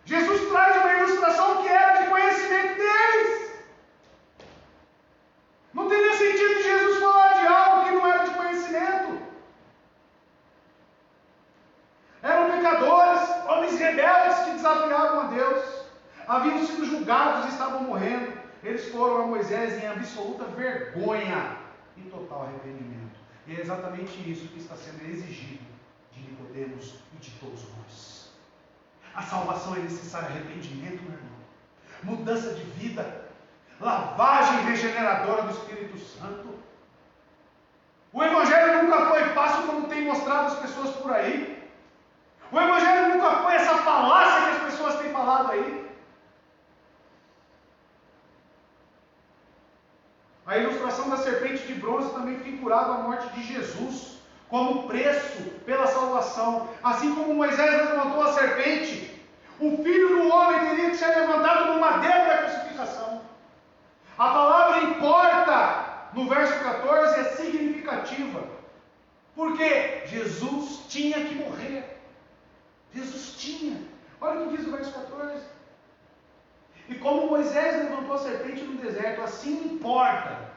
Jesus traz uma ilustração que era de conhecimento deles. Não teria sentido Jesus falar de algo que não era de conhecimento. Eram pecadores, homens rebeldes que desafiavam a Deus. Haviam sido julgados e estavam morrendo. Eles foram a Moisés em absoluta vergonha e total arrependimento. E é exatamente isso que está sendo exigido de Nicodemos e de todos nós. A salvação é necessária, arrependimento, meu irmão. Mudança de vida. Lavagem regeneradora do Espírito Santo. O Evangelho nunca foi fácil como tem mostrado as pessoas por aí. O Evangelho nunca foi essa falácia que as pessoas têm falado aí. A ilustração da serpente de bronze também figurava a morte de Jesus como preço pela salvação. Assim como Moisés levantou a serpente, o Filho do Homem teria que ser levantado no madeiro da crucificação. A palavra importa, no verso 14, é significativa. Porque Jesus tinha que morrer. Jesus tinha. Olha o que diz o verso 14. E como Moisés levantou a serpente no deserto, assim importa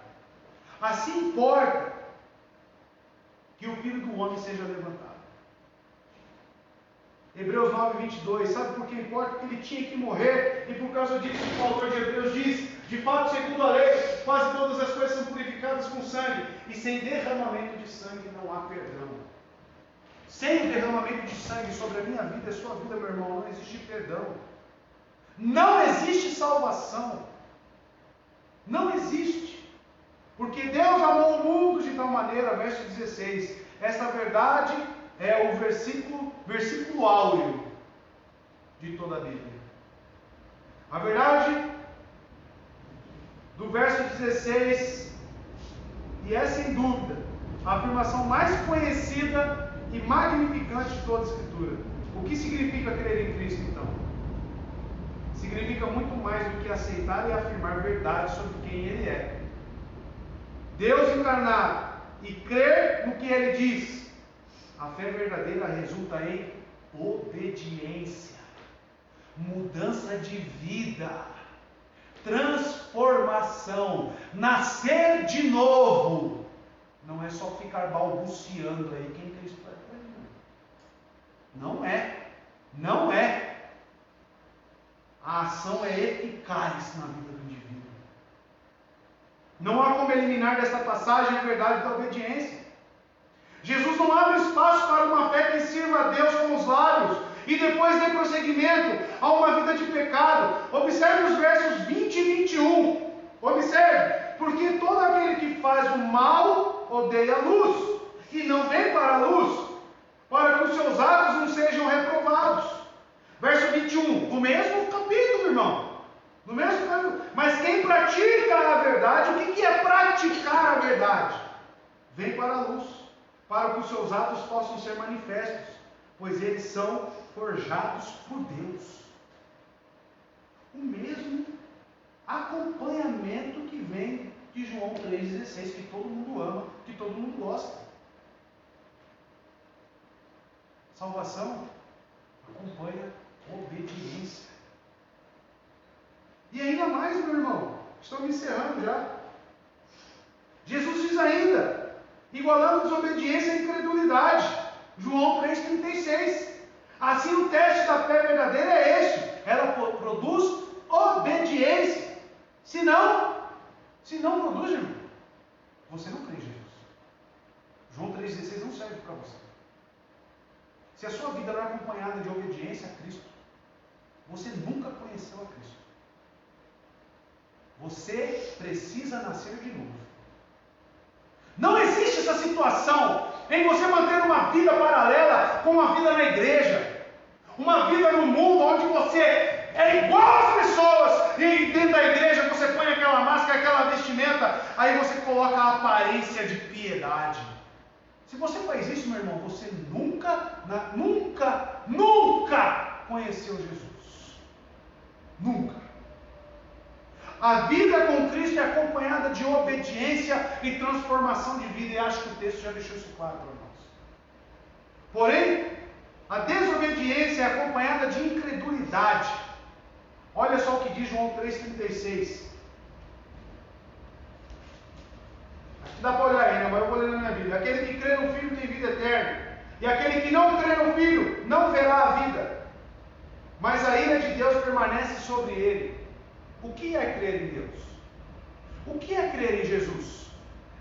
que o Filho do Homem seja levantado. Hebreus 9, 22, sabe por que importa? Porque ele tinha que morrer, e por causa disso o autor de Hebreus diz: de fato, segundo a lei, quase todas as coisas são purificadas com sangue, e sem derramamento de sangue não há perdão. Sem o derramamento de sangue sobre a minha vida e a sua vida, meu irmão, não existe perdão. Não existe salvação. Não existe. Porque Deus amou o mundo de tal maneira, verso 16. Esta verdade é o versículo áureo de toda a Bíblia. A verdade do verso 16, e é sem dúvida a afirmação mais conhecida e magnificante de toda a Escritura. O que significa crer em Cristo, então? Significa muito mais do que aceitar e afirmar verdade sobre quem Ele é. Deus encarnado e crer no que Ele diz. A fé verdadeira resulta em obediência, mudança de vida, transformação, nascer de novo. Não é só ficar balbuciando aí quem Cristo é para mim. Não é. Não é. A ação é eficaz na vida do indivíduo. Não há como eliminar desta passagem a verdade da obediência. Jesus não abre espaço para uma fé que sirva a Deus com os lábios e depois dê prosseguimento a uma vida de pecado. Observe os versos 20 e 21. Observe, porque todo aquele que faz o mal odeia a luz e não vem para a luz, para que os seus atos não sejam reprovados. Verso 21, do mesmo capítulo, irmão. Do mesmo capítulo. Mas quem pratica a verdade, o que é praticar a verdade? Vem para a luz, para que os seus atos possam ser manifestos, pois eles são forjados por Deus. O mesmo acompanhamento que vem de João 3,16, que todo mundo ama, que todo mundo gosta. Salvação acompanha obediência. E ainda mais, meu irmão, estou me encerrando já. Jesus diz ainda, igualando desobediência à incredulidade. João 3,36. Assim o teste da fé verdadeira é este: ela produz obediência. Se não produz, irmão, você não crê em Jesus. João 3,16 não serve para você. Se a sua vida não é acompanhada de obediência a Cristo, você nunca conheceu a Cristo. Você precisa nascer de novo. Não existe essa situação em você manter uma vida paralela com uma vida na igreja, uma vida no mundo onde você é igual às pessoas e dentro da igreja você põe aquela máscara, aquela vestimenta, aí você coloca a aparência de piedade. Se você faz isso, meu irmão, você nunca conheceu Jesus. Nunca. A vida com Cristo é acompanhada de obediência e transformação de vida, e acho que o texto já deixou isso claro para nós. Porém, a desobediência é acompanhada de incredulidade. Olha só o que diz João 3,36. Aqui dá para olhar aí, né? Mas eu vou ler na minha Bíblia. Aquele que crê no Filho tem vida eterna, e aquele que não crê no Filho não verá a vida, mas a ira de Deus permanece sobre ele. O que é crer em Deus? O que é crer em Jesus?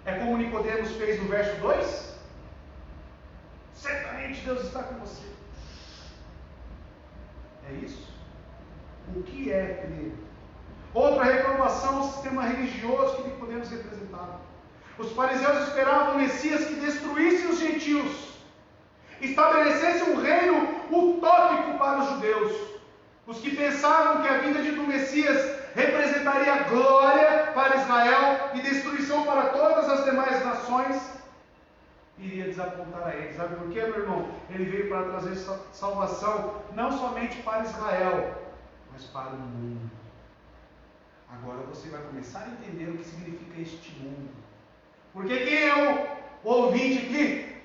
É como Nicodemos fez no verso 2? Certamente Deus está com você. É isso? O que é crer? Outra reprovação ao sistema religioso que podemos representar. Os fariseus esperavam um Messias que destruísse os gentios, estabelecesse um reino utópico para os judeus. Os que pensavam que a vinda do Messias representaria glória para Israel e destruição para todas as demais nações, iria desapontar a eles. Sabe por quê, meu irmão? Ele veio para trazer salvação não somente para Israel, mas para o mundo. Agora você vai começar a entender o que significa este mundo. Porque quem é o ouvinte aqui?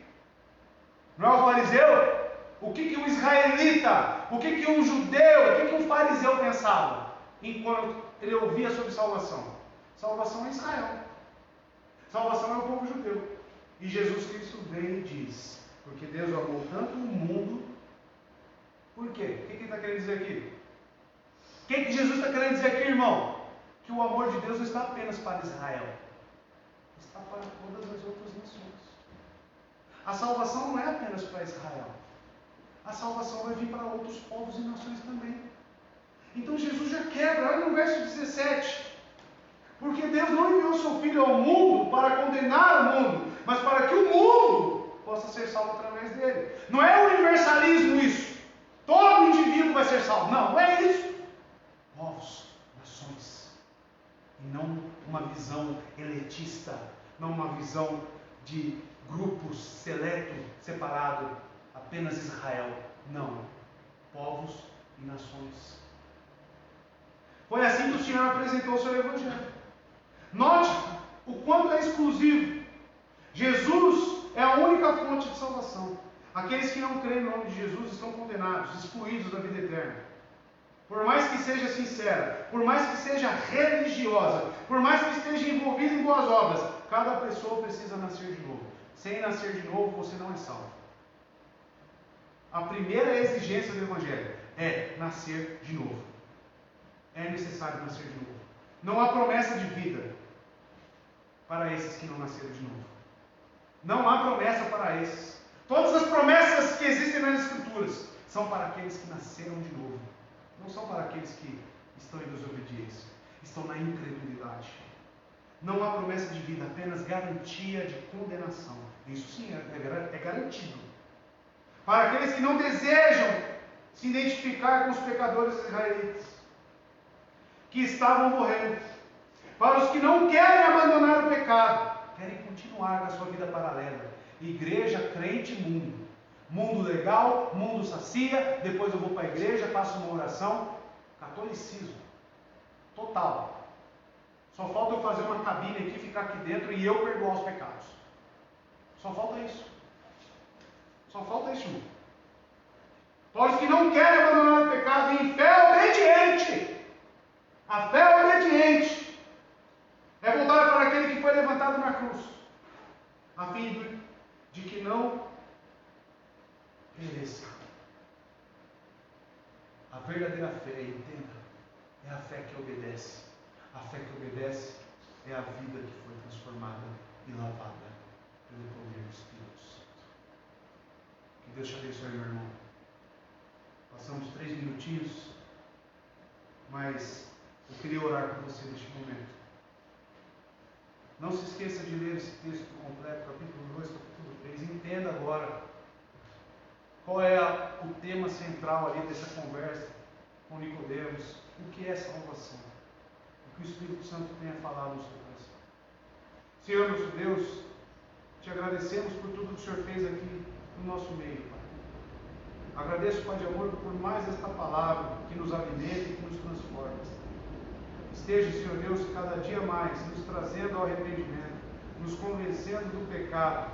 Não é o fariseu? O que um israelita, o que um judeu, o que um fariseu pensava enquanto ele ouvia sobre salvação? Salvação é Israel. Salvação é o povo judeu. E Jesus Cristo vem e diz: porque Deus amou tanto o mundo. Por quê? O que ele está querendo dizer aqui? O que Jesus está querendo dizer aqui, irmão? Que o amor de Deus não está apenas para Israel, está para todas as outras nações. A salvação não é apenas para Israel. A salvação vai vir para outros povos e nações também. Então Jesus já quebra, olha no verso 17. Porque Deus não enviou seu Filho ao mundo para condenar o mundo, mas para que o mundo possa ser salvo através dele. Não é universalismo isso. Todo indivíduo vai ser salvo. Não é isso. Povos, nações. E não uma visão elitista, não uma visão de grupos seleto, separado, apenas Israel. Não. Povos e nações. Foi assim que o Senhor apresentou o seu Evangelho. Note o quanto é exclusivo. Jesus é a única fonte de salvação. Aqueles que não creem no nome de Jesus estão condenados, excluídos da vida eterna. Por mais que seja sincera, por mais que seja religiosa, por mais que esteja envolvida em boas obras, cada pessoa precisa nascer de novo. Sem nascer de novo, você não é salvo. A primeira exigência do Evangelho é nascer de novo. É necessário nascer de novo. Não há promessa de vida para esses que não nasceram de novo. Não há promessa para esses. Todas as promessas que existem nas Escrituras são para aqueles que nasceram de novo. Não são para aqueles que estão em desobediência, estão na incredulidade. Não há promessa de vida, apenas garantia de condenação. Isso sim é garantido. Para aqueles que não desejam se identificar com os pecadores israelitas, que estavam morrendo. Para os que não querem abandonar o pecado, querem continuar na sua vida paralela. Igreja, crente, mundo. Mundo legal, mundo sacia, depois eu vou para a igreja, faço uma oração. Catolicismo. Total. Só falta eu fazer uma cabine aqui, ficar aqui dentro e eu perdoar os pecados. Só falta isso. Só falta isso. Para os que não querem abandonar o pecado em fé obediente. A fé obediente é voltar para aquele que foi levantado na cruz, a fim de que não pereça. A verdadeira fé, entenda, é a fé que obedece. A fé que obedece é a vida que foi transformada e lavada pelo poder do Espírito Santo. Que Deus te abençoe, meu irmão. Passamos 3 minutinhos, mas eu queria orar com você neste momento. Não se esqueça de ler esse texto completo, capítulo 2, capítulo 3. Entenda agora qual é o tema central ali dessa conversa com Nicodemos. O que é salvação? O que o Espírito Santo tem a falar no seu coração. Senhor nosso Deus, te agradecemos por tudo que o Senhor fez aqui no nosso meio, Pai. Agradeço, Pai de amor, por mais esta palavra que nos alimenta e que nos transforma. Esteja, Senhor Deus, cada dia mais nos trazendo ao arrependimento, nos convencendo do pecado.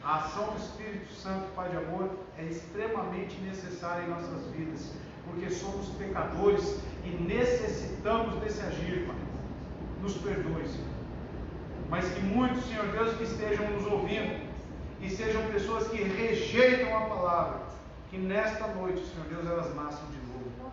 A ação do Espírito Santo, Pai de amor, é extremamente necessária em nossas vidas, porque somos pecadores e necessitamos desse agir, Pai. Nos perdoe, Senhor. Mas que muitos, Senhor Deus, que estejam nos ouvindo e sejam pessoas que rejeitam a palavra, que nesta noite, Senhor Deus, elas nasçam de novo.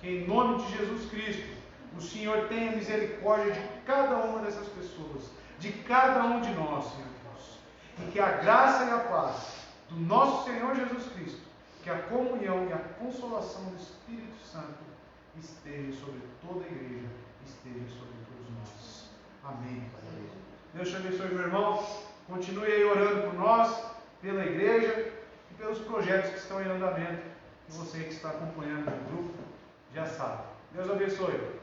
Que em nome de Jesus Cristo, o Senhor tenha misericórdia de cada uma dessas pessoas, de cada um de nós, Senhor Deus. E que a graça e a paz do nosso Senhor Jesus Cristo, que a comunhão e a consolação do Espírito Santo esteja sobre toda a igreja, esteja sobre todos nós. Amém, Pai. Deus te abençoe, meu irmão. Continue aí orando por nós, pela igreja e pelos projetos que estão em andamento. E você que está acompanhando o grupo já sabe. Deus abençoe.